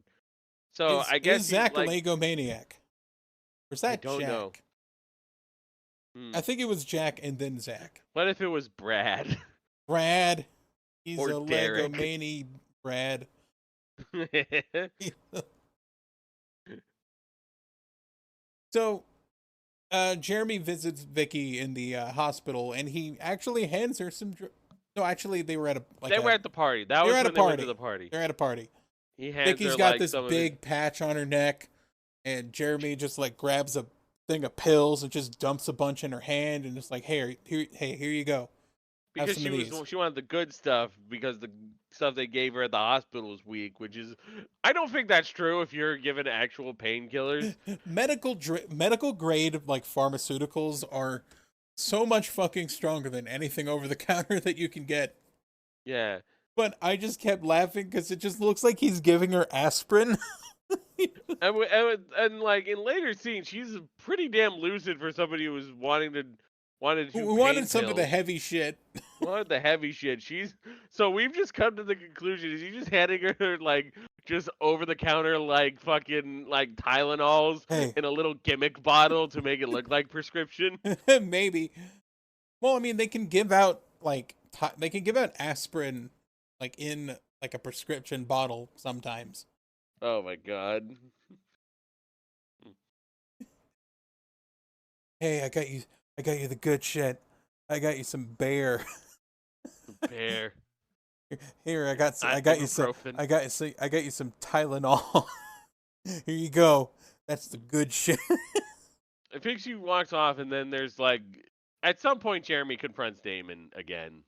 So I guess is Zach a Lego maniac? Or is that I don't Jack? know. I think it was Jack and then Zach. What if it was Brad? Brad. He's or a Derek. Lego mani Brad. So, Jeremy visits Vicky in the hospital, and he actually hands her some. No, actually, they were at they were at the party. That was when they went to the party. They're at a party. Vicky's got this big patch on her neck, and Jeremy just like grabs a thing of pills and just dumps a bunch in her hand, and just like, here you go. Because she wanted the good stuff, because the stuff they gave her at the hospital was weak, which is, I don't think that's true if you're given actual painkillers. medical grade like pharmaceuticals are so much fucking stronger than anything over the counter that you can get. Yeah. But I just kept laughing because it just looks like he's giving her aspirin. and like in later scenes, she's pretty damn lucid for somebody who was wanted some of the heavy shit. Wanted the heavy shit. So we've just come to the conclusion: is he just handing her like just over the counter like fucking like Tylenols in a little gimmick bottle to make it look like prescription? Maybe. Well, I mean, they can give out aspirin like in like a prescription bottle sometimes. Oh my god. Hey, I got you the good shit. I got you some bear. Bear. Here, I got you some Tylenol. Here you go. That's the good shit. I think she walks off, and then there's like, at some point, Jeremy confronts Damon again.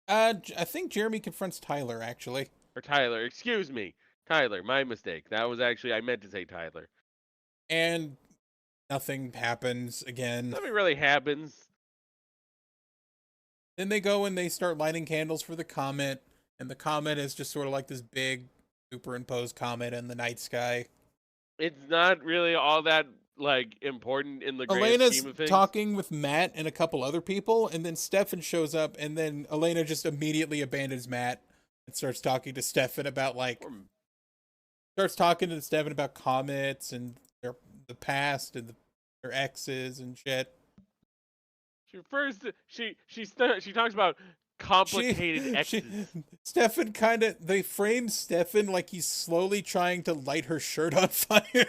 I think Jeremy confronts Tyler actually. Or Tyler, excuse me, Tyler. My mistake. That was actually, I meant to say Tyler. And nothing happens again. Nothing really happens. Then they go and they start lighting candles for the comet, and the comet is just sort of like this big superimposed comet in the night sky. It's not really all that like important in the grand Elena's scheme of things. Talking with Matt and a couple other people, and then Stefan shows up, and then Elena just immediately abandons Matt and starts talking to Stefan about comets and the past and their exes and shit. She talks about complicated exes. Stefan they frame Stefan like he's slowly trying to light her shirt on fire.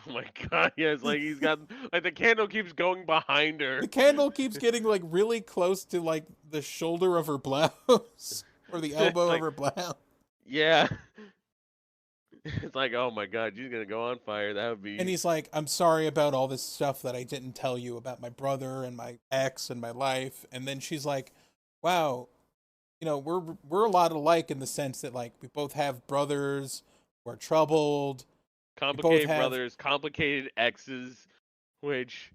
Oh my god, yeah, it's like he's got like the candle keeps going behind her. The candle keeps getting like really close to like the shoulder of her blouse or the elbow of her blouse. Yeah. It's like, oh my god, she's gonna go on fire. That would be. And he's like, I'm sorry about all this stuff that I didn't tell you about my brother and my ex and my life. And then she's like, wow, we're a lot alike in the sense that like we both have brothers who are troubled, complicated brothers, complicated exes, which.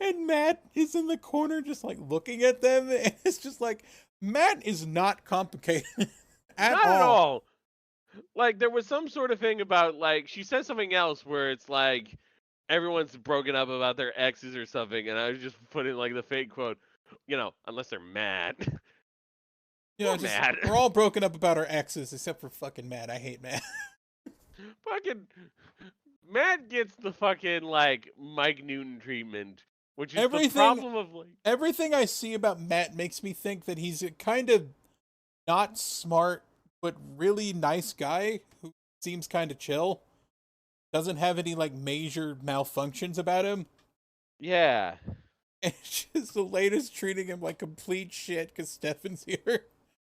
And Matt is in the corner just like looking at them, and it's just like Matt is not complicated at all. Like, there was some sort of thing about, like, she said something else where it's like, everyone's broken up about their exes or something, and I was just putting, like, the fake quote, unless they're mad. Mad. We're all broken up about our exes, except for fucking Matt. I hate Matt. Fucking Matt gets the fucking like Mike Newton treatment, which is the Everything problem of like everything I see about Matt makes me think that he's a kind of not smart but really nice guy who seems kind of chill. Doesn't have any like major malfunctions about him. yeah. And just the latest treating him like complete shit because Stefan's here.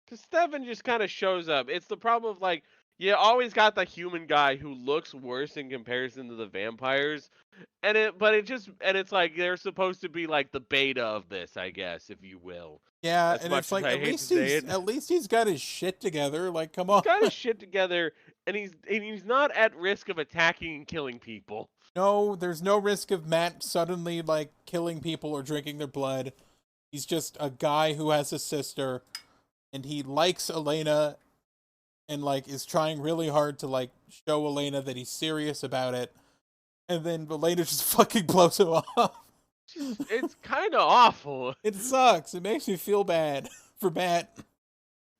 Because Stefan just kind of shows up. It's the problem of like you always got the human guy who looks worse in comparison to the vampires, and it's like they're supposed to be like the beta of this, I guess, if you will. Yeah, As and much it's as like I hate to say it. at least he's got his shit together. Like, come He's on. got his shit together, and he's not at risk of attacking and killing people. No, there's no risk of Matt suddenly like killing people or drinking their blood. He's just a guy who has a sister, and he likes Elena, and like is trying really hard to like show Elena that he's serious about it, and then Elena just fucking blows him off. It's kind of awful. It sucks. It makes me feel bad for Matt.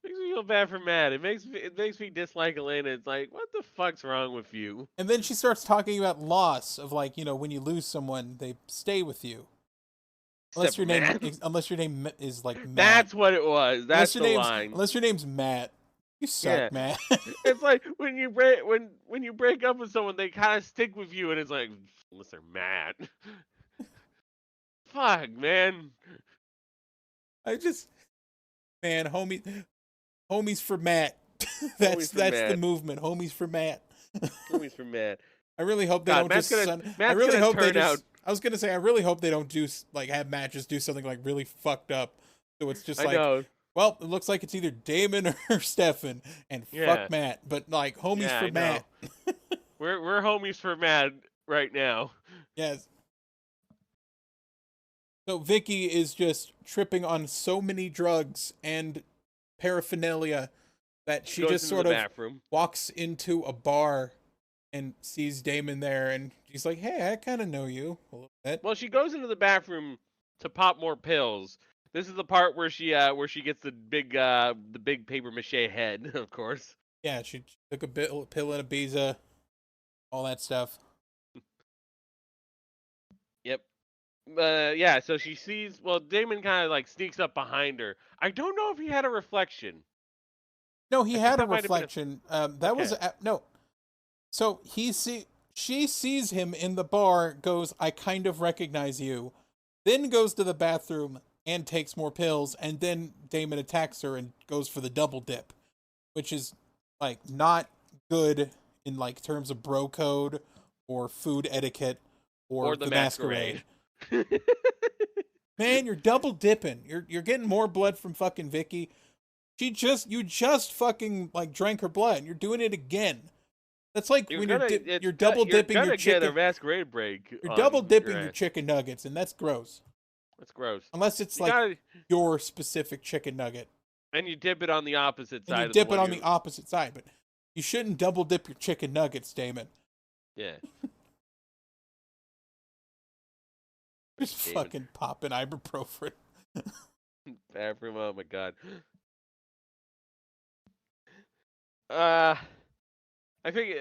Makes me feel bad for Matt. It makes me dislike Elena. It's like, what the fuck's wrong with you? And then she starts talking about loss of like, when you lose someone, they stay with you. Unless your name is like Matt. That's what it was. That's the line. Unless your name's Matt. You suck, Matt. It's like when you break up with someone, they kind of stick with you, and it's like, unless they're Matt. Fuck, man. homies for Matt. That's the movement. Homies for Matt. Homies for Matt. I really hope they don't just. I really hope they just. I was gonna say I really hope they don't do like have Matt just do something like really fucked up. So it's just like, well, it looks like it's either Damon or Stefan, and fuck Matt. But like homies for Matt. We're homies for Matt right now. Yes. So Vicky is just tripping on so many drugs and paraphernalia that she just sort of walks into a bar and sees Damon there, and she's like, "Hey, I kind of know you a little bit." Well, she goes into the bathroom to pop more pills. This is the part where she gets the big paper mache head, of course. Yeah, she took a pill and a Ibiza, all that stuff. Yep. Yeah, so she sees, Damon kind of like sneaks up behind her. I don't know if he had a reflection. No, he had a reflection. No. So she sees him in the bar, goes, "I kind of recognize you," then goes to the bathroom and takes more pills, and then Damon attacks her and goes for the double dip, which is like not good in like terms of bro code or food etiquette or the masquerade. Man, you're double dipping. You're getting more blood from fucking Vicky. You just fucking like drank her blood. You're doing it again. That's like when you're double dipping your chicken. Get a masquerade break. You're double dipping your chicken nuggets, and that's gross. That's gross. Unless it's your specific chicken nugget. And you dip it on the opposite side. You dip it on the opposite side, but you shouldn't double dip your chicken nuggets, Damon. Yeah. Just fucking popping ibuprofen. Bathroom, oh my god. I think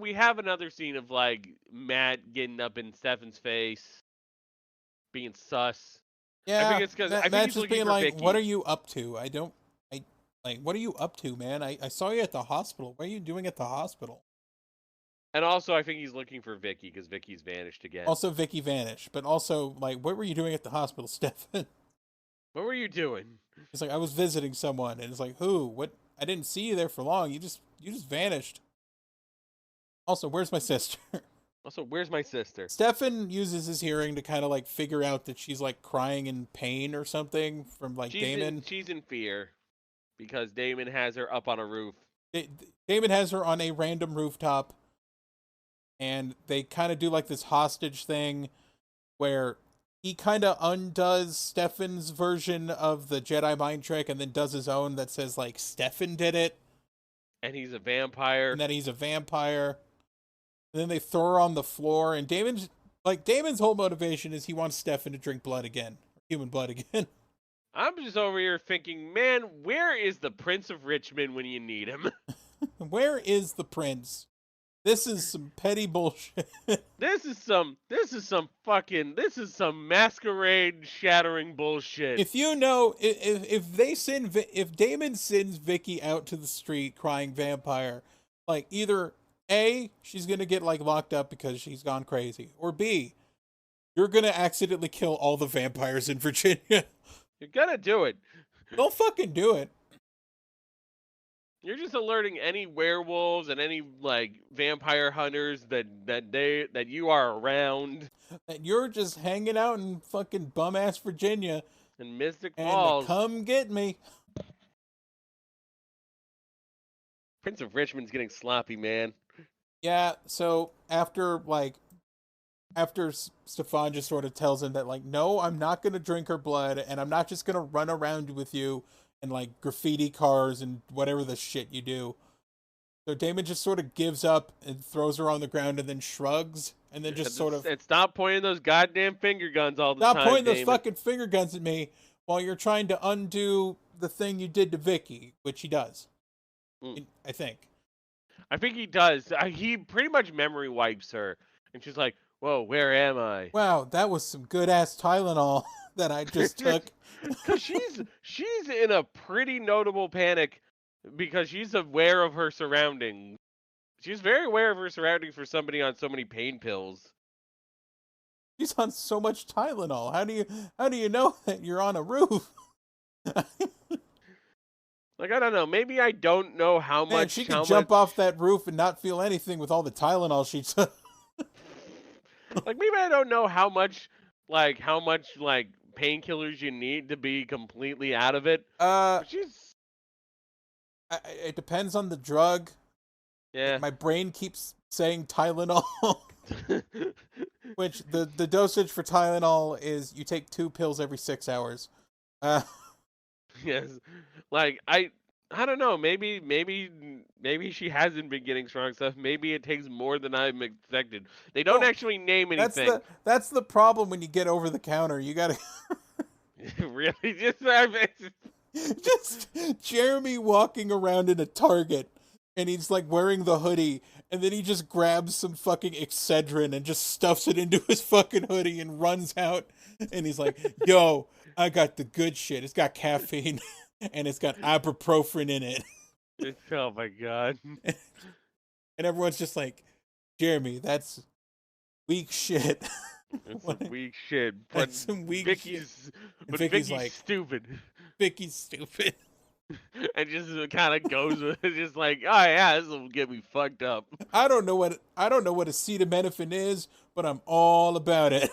we have another scene of like Matt getting up in Stefan's face, being sus. Yeah, I think it's because Matt's just being like, Vicky. "What are you up to? What are you up to, man? I saw you at the hospital. What are you doing at the hospital?" And also, I think he's looking for Vicky because Vicky's vanished again. Also, Vicky vanished, but also, like, what were you doing at the hospital, Stefan? What were you doing? It's like, I was visiting someone, and it's like, who? What? I didn't see you there for long. You just vanished. Also, where's my sister? Stefan uses his hearing to kind of like figure out that she's like crying in pain or something from like Damon. She's in fear because Damon has her up on a roof. Damon has her on a random rooftop, and they kind of do like this hostage thing where he kind of undoes Stefan's version of the Jedi mind trick and then does his own that says like Stefan did it. And he's a vampire. And then they throw her on the floor, and Damon's whole motivation is he wants Stefan to drink blood again. Human blood again. I'm just over here thinking, man, where is the Prince of Richmond when you need him? Where is the prince? This is some petty bullshit. This is some masquerade shattering bullshit. If if Damon sends Vicky out to the street crying vampire, like either A, she's gonna get like locked up because she's gone crazy, or B, you're gonna accidentally kill all the vampires in Virginia. You're gonna do it. Don't fucking do it. You're just alerting any werewolves and any like vampire hunters that you are around. That you're just hanging out in fucking bum ass Virginia And Mystic and Falls. come get me. Prince of Richmond's getting sloppy, man. Yeah, so after Stefan just sort of tells him that like, no, I'm not gonna drink her blood, and I'm not just gonna run around with you and like graffiti cars and whatever the shit you do. So Damon just sort of gives up and throws her on the ground and then shrugs and then just sort of... And stop pointing those goddamn finger guns all the time, Stop pointing Damon. those fucking finger guns at me while you're trying to undo the thing you did to Vicky, which he does. I think. I think he does. He pretty much memory wipes her. And she's like, whoa, where am I? Wow, that was some good-ass Tylenol that I just took. Because she's in a pretty notable panic because she's aware of her surroundings. She's very aware of her surroundings for somebody on so many pain pills. She's on so much Tylenol. How do you know that you're on a roof? Like, I don't know. Maybe I don't know how Man, much. she could jump off that roof and not feel anything with all the Tylenol she took. Like, maybe I don't know how much painkillers you need to be completely out of it. It depends on the drug. Yeah. My brain keeps saying Tylenol. Which the dosage for Tylenol is you take 2 pills every 6 hours. Yes. Like I don't know. Maybe she hasn't been getting strong stuff. Maybe it takes more than I'm expected. They don't actually name anything. That's the problem when you get over the counter. You gotta really just Jeremy walking around in a Target and he's like wearing the hoodie and then he just grabs some fucking Excedrin and just stuffs it into his fucking hoodie and runs out and he's like, yo, I got the good shit. It's got caffeine and it's got ibuprofen in it. Oh my god. And everyone's just like, Jeremy, that's weak shit. It's some weak shit. But That's some weak Vicky's, shit. But Vicky's Vicky's like, stupid. Vicky's stupid. And just kind of goes with it, just like, oh yeah, this will get me fucked up. I don't know what acetaminophen is, but I'm all about it.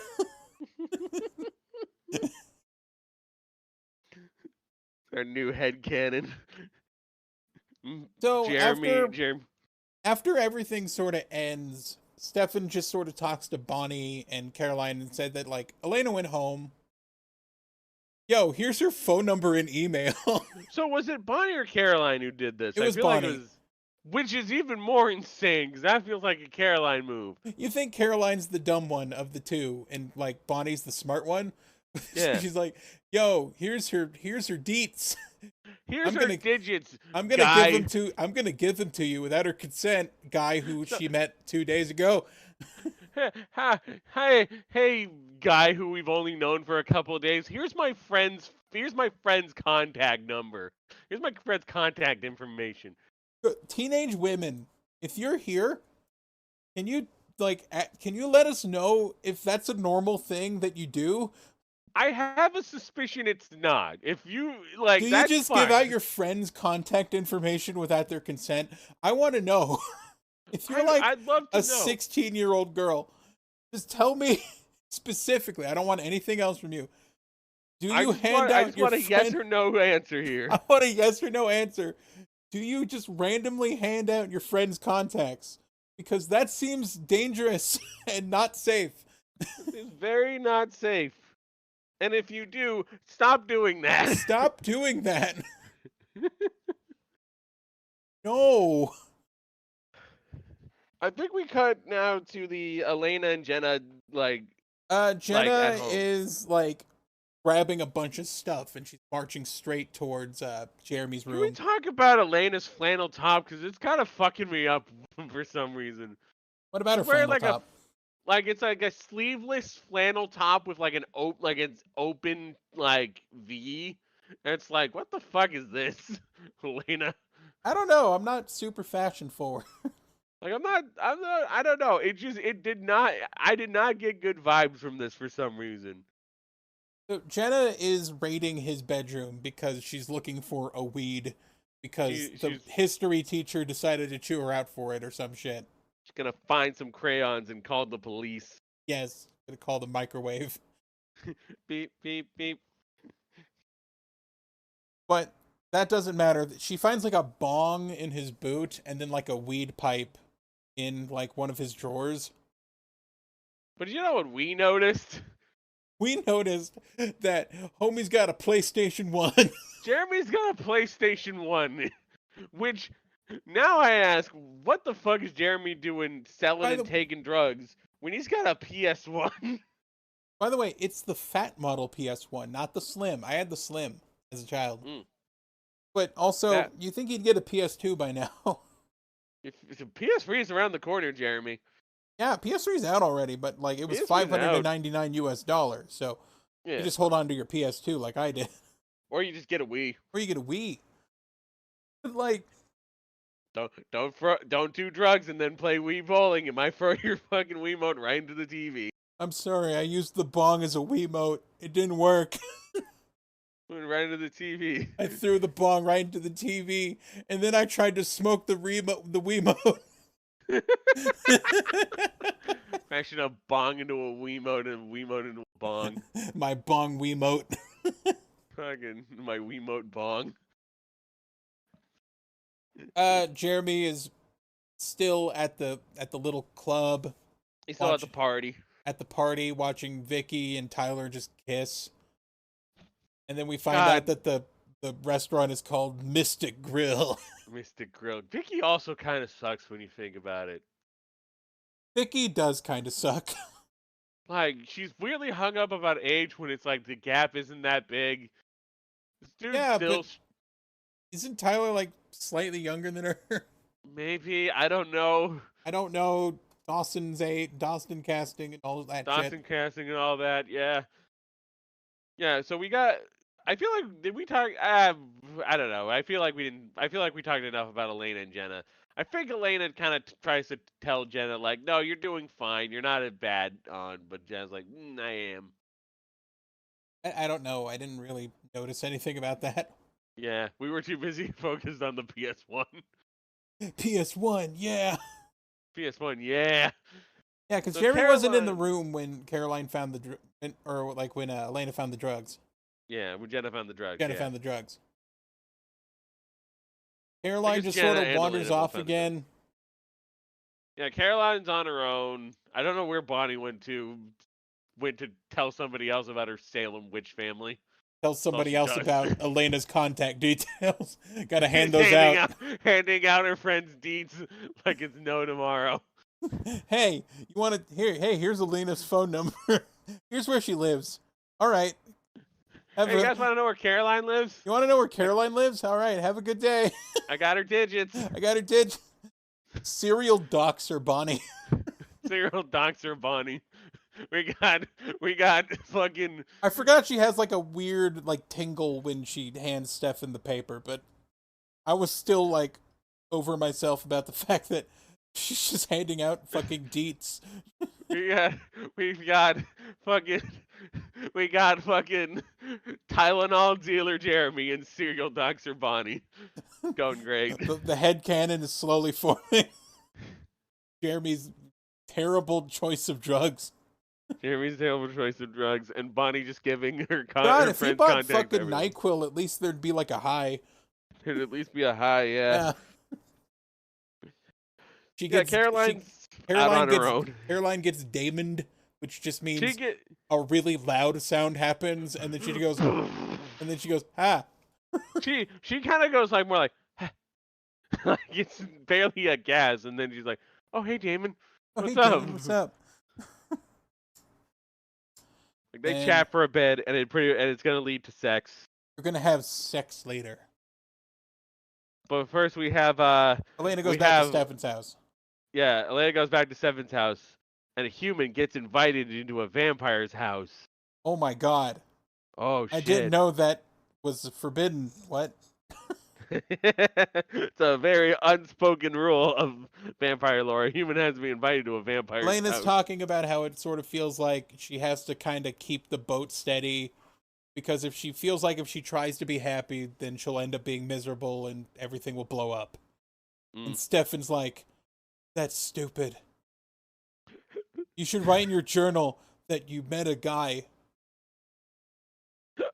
Our new headcanon. So Jeremy. After everything sort of ends, Stefan just sort of talks to Bonnie and Caroline and said that like Elena went home. Yo, here's her phone number and email. So was it Bonnie or Caroline who did this? It was I feel Bonnie. Like it was, which is even more insane because that feels like a Caroline move. You think Caroline's the dumb one of the two, and like Bonnie's the smart one? Yeah. She's like, yo, here's her deets. Here's her digits. I'm gonna give them to you without her consent, guy who she met 2 days ago. Hey, guy who we've only known for a couple of days. Here's my friend's contact number. Here's my friend's contact information. Teenage women, if you're here, can you let us know if that's a normal thing that you do? I have a suspicion it's not. If you like, do you that's just fine. give out your friend's contact information without their consent? I want to know. If you're I'd love to a know. 16-year-old girl, just tell me specifically. I don't want anything else from you. Do you hand out your friend? I just want a yes or no answer here. I want a yes or no answer. Do you just randomly hand out your friend's contacts? Because that seems dangerous and not safe. It's very not safe. And if you do, stop doing that. Stop doing that. No. I think we cut now to the Elena and Jenna, Jenna is like grabbing a bunch of stuff, and she's marching straight towards Jeremy's room. Can we talk about Elena's flannel top? Because it's kind of fucking me up for some reason. What about her flannel top? It's like a sleeveless flannel top with like it's open like V. And it's like, what the fuck is this, Elena? I don't know. I'm not super fashion forward. Like I don't know. I did not get good vibes from this for some reason. So Jenna is raiding his bedroom because she's looking for a weed because the history teacher decided to chew her out for it or some shit. She's gonna find some crayons and call the police. Yes, gonna call the microwave. Beep, beep, beep. But that doesn't matter. She finds like a bong in his boot and then like a weed pipe in like one of his drawers. But you know what we noticed? We noticed that homie's got a PlayStation 1. Jeremy's got a PlayStation 1, which now I ask, what the fuck is Jeremy doing selling and taking drugs when he's got a PS1? By the way, it's the fat model PS1, not the slim. I had the slim as a child. But also, you think he'd get a PS2 by now. If PS3 is around the corner, Jeremy. Yeah, PS3's out already, but like it was $599 US, so you just hold on to your PS2 like I did. Or you just get a Wii. Or you get a Wii. But like, don't do drugs and then play Wii bowling. You might throw your fucking Wiimote right into the TV. I'm sorry, I used the bong as a Wiimote. It didn't work. Went right into the TV. I threw the bong right into the TV, and then I tried to smoke the Wiimote. Smashing a bong into a Wiimote and a Wiimote into a bong. My bong Wiimote. Fucking my Wiimote bong. Jeremy is still at the little club. He's still at the party. At the party, watching Vicky and Tyler just kiss. And then we find out that the restaurant is called Mystic Grill. Mystic Grill. Vicky also kind of sucks when you think about it. Vicky does kind of suck. Like, she's weirdly hung up about age when it's like the gap isn't that big. This dude's but isn't Tyler like slightly younger than her? Maybe. I don't know. Dawson casting and all that shit. Dawson casting and all that, yeah. Yeah, so we got... I feel like, did we talk... I don't know. I feel like we didn't... I feel like we talked enough about Elena and Jenna. I think Elena kind of tries to tell Jenna, like, no, you're doing fine. You're not a bad on. But Jenna's like, I am. I don't know. I didn't really notice anything about that. Yeah, we were too busy focused on the PS1. PS1, yeah. PS1, yeah. Yeah, because Jeremy wasn't in the room when Caroline found when Elena found the drugs. Yeah, when Jenna found the drugs. Jenna found the drugs. Caroline just sort of wanders off again. Yeah, Caroline's on her own. I don't know where Bonnie went to tell somebody else about her Salem witch family. Tell somebody else about Elena's contact details. Gotta hand those out. Handing out her friend's deeds like it's no tomorrow. Hey, you want to here's Elena's phone number. Here's where she lives. All right. You guys want to know where Caroline lives? You want to know where Caroline lives? All right, have a good day. I got her digits. Serial doxer Bonnie. Serial doxer Bonnie. We got fucking... I forgot she has like a weird like tingle when she hands Stefan the paper, but I was still like over myself about the fact that she's just handing out fucking deets. We got fucking Tylenol dealer Jeremy and serial doxer Bonnie. Going great. The headcanon is slowly forming. Jeremy's terrible choice of drugs. Jeremy's terrible choice of drugs, and Bonnie just giving her God, if he bought fucking NyQuil, at least there'd be like a high. There'd at least be a high, yeah. Caroline gets Damon, which just means a really loud sound happens, and then she goes, ha. She kind of goes like more like, like it's barely a gas, and then she's like, oh hey Damon, what's up? Damon, what's up? Like they chat for a bit, and it's gonna lead to sex. You're gonna have sex later. But first we have Elena goes back to Stefan's house. Yeah, Elena goes back to Stefan's house, and a human gets invited into a vampire's house. Oh my god. Oh shit. I didn't know that was forbidden. What? It's a very unspoken rule of vampire lore. A human has to be invited to a vampire's house. Elena's talking about how it sort of feels like she has to kind of keep the boat steady, because if she feels like if she tries to be happy, then she'll end up being miserable and everything will blow up. And Stefan's like, that's stupid. You should write in your journal that you met a guy.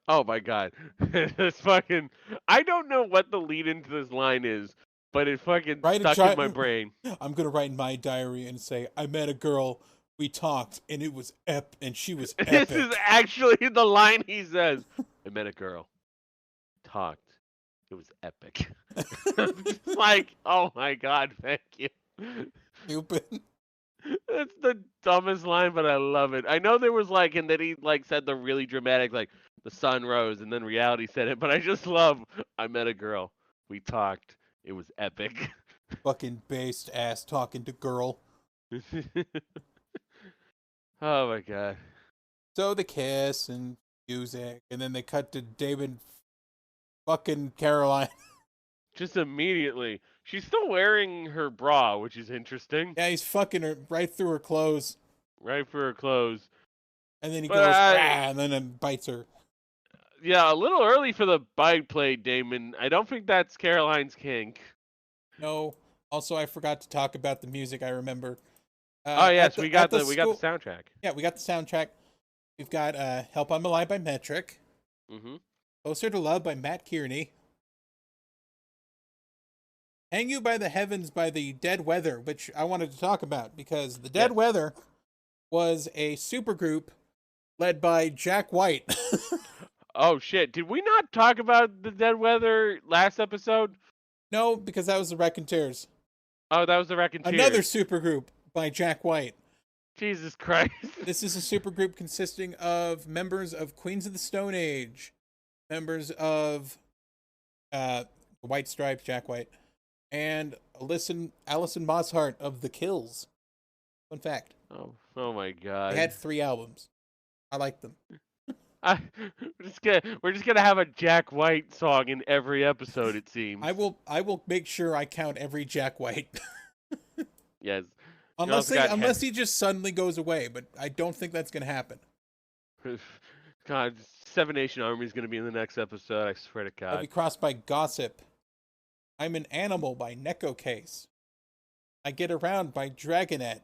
Oh my god. It's fucking... I don't know what the lead into this line is, but it fucking stuck in my brain. I'm going to write in my diary and say, I met a girl, we talked, and it was and she was epic. This is actually the line he says. I met a girl, talked, it was epic. Like, oh my god, thank you. Stupid. That's the dumbest line, but I love it. I know there was like, and then he like said the really dramatic, like the sun rose, and then reality said it. But I just love. I met a girl. We talked. It was epic. Fucking based ass talking to girl. Oh my god. So they kiss and music, and then they cut to Damon fucking Caroline. Just immediately. She's still wearing her bra, which is interesting. Yeah, he's fucking her right through her clothes. Right through her clothes. And then he goes, and then bites her. Yeah, a little early for the bite play, Damon. I don't think that's Caroline's kink. No. Also, I forgot to talk about the music, I remember. Oh, yes, we got the soundtrack. Yeah, we got the soundtrack. We've got Help I'm Alive by Metric. Mm-hmm. Closer to Love by Matt Kearney. Hang You by the Heavens by the Dead Weather, which I wanted to talk about because the Dead Weather was a supergroup led by Jack White. Oh shit! Did we not talk about the Dead Weather last episode? No, because that was the Raconteurs. Oh, that was the Raconteurs. Another supergroup by Jack White. Jesus Christ! This is a supergroup consisting of members of Queens of the Stone Age, members of the White Stripes, Jack White, and Alison Mosshart of The Kills. Fun fact. Oh my god. They had 3 albums. I like them. We're just gonna have a Jack White song in every episode, it seems. I will make sure I count every Jack White. Yes. Unless he just suddenly goes away, but I don't think that's gonna happen. God, Seven Nation Army is gonna be in the next episode. I swear to God. I'll be crossed by Gossip. I'm an Animal by Neko Case. I Get Around by Dragonette.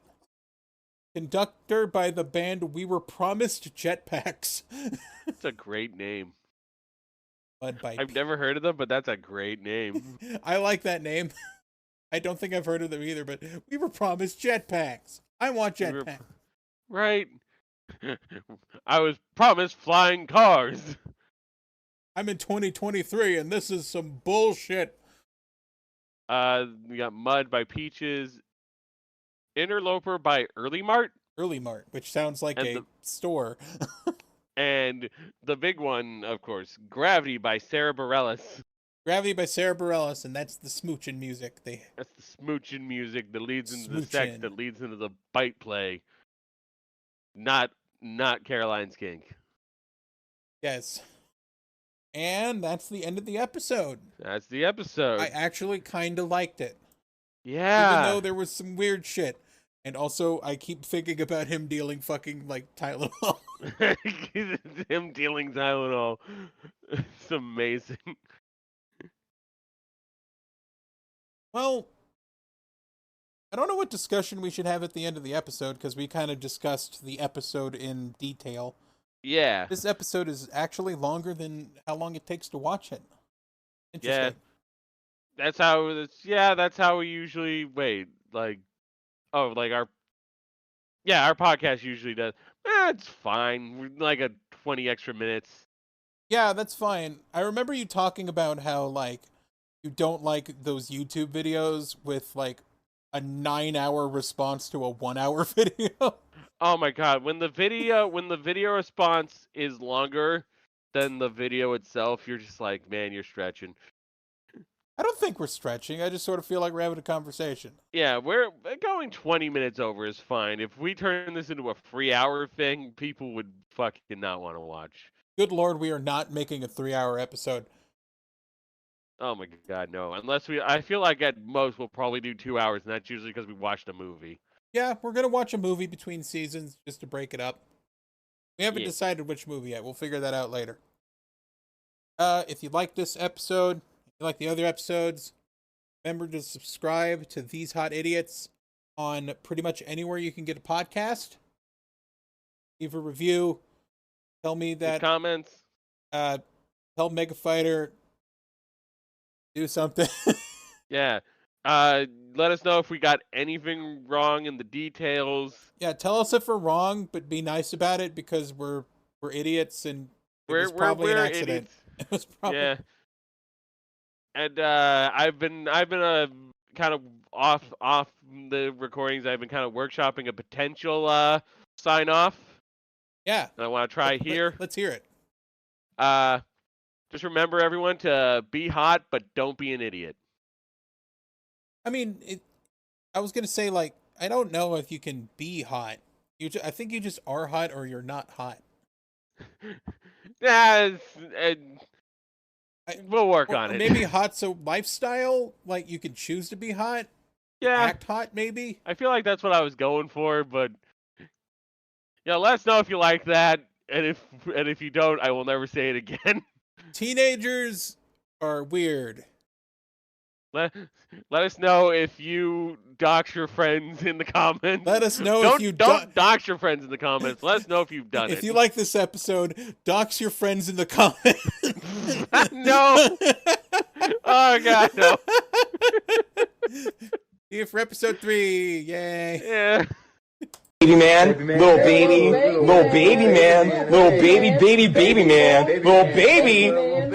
Conductor by the band We Were Promised Jetpacks. That's a great name. I've never heard of them, but that's a great name. I like that name. I don't think I've heard of them either, but We Were Promised Jetpacks. I want jetpacks. Right. I was promised flying cars. I'm in 2023 and this is some bullshit. We got Mud by Peaches. Interloper by Early Mart, which sounds like a store. And the big one, of course, Gravity by Sarah Bareilles. And that's the smooching music. That's the smooching music that leads into the sex, that leads into the bite play. Not Caroline's kink. Yes. And that's the end of the episode. I actually kind of liked it. Yeah. Even though there was some weird shit. And also, I keep thinking about him dealing fucking, like, Tylenol. Him dealing Tylenol. It's amazing. Well, I don't know what discussion we should have at the end of the episode, because we kind of discussed the episode in detail. Yeah. This episode is actually longer than how long it takes to watch it. Interesting. Yeah. That's how we usually wait. Like, our podcast usually does. It's fine. We're like 20 extra minutes. Yeah, that's fine. I remember you talking about how, like, you don't like those YouTube videos with, like, a 9-hour response to a 1-hour video. Oh my god, when the video response is longer than the video itself, you're just like, man, you're stretching. I don't think we're stretching. I just sort of feel like we're having a conversation. Yeah, we're going 20 minutes over is fine. If we turn this into a 3-hour thing, people would fucking not want to watch. Good Lord, we are not making a 3-hour episode. Oh my god, no. I feel like at most we'll probably do 2 hours, and that's usually because we watched a movie. Yeah, we're going to watch a movie between seasons just to break it up. We haven't decided which movie yet. We'll figure that out later. If you like this episode, if you like the other episodes, remember to subscribe to These Hot Idiots on pretty much anywhere you can get a podcast. Leave a review. Tell me that... comments. Tell Mega Fighter... do something. Yeah. Let us know if we got anything wrong in the details. Yeah, tell us if we're wrong, but be nice about it because we're idiots and it was probably an accident. Idiots. It was probably... Yeah. And I've been kind of off the recordings. I've been kind of workshopping a potential sign off. Yeah. And I want to try here. Let's hear it. Just remember, everyone, to be hot, but don't be an idiot. I mean, I was going to say, like, I don't know if you can be hot. I think you just are hot or you're not hot. Yeah, we'll work on it. Maybe hot's a lifestyle. Like, you can choose to be hot. Yeah. Act hot, maybe. I feel like that's what I was going for, but... Yeah, let us know if you like that. And if you don't, I will never say it again. Teenagers are weird. Let us know if you dox your friends in the comments. Let us know if you don't dox your friends in the comments. Let us know if you've done it. If you like this episode, dox your friends in the comments. No. Oh god, no. Here for episode 3. Yay. Yeah. Baby man, little baby man, little baby, baby man, little baby man.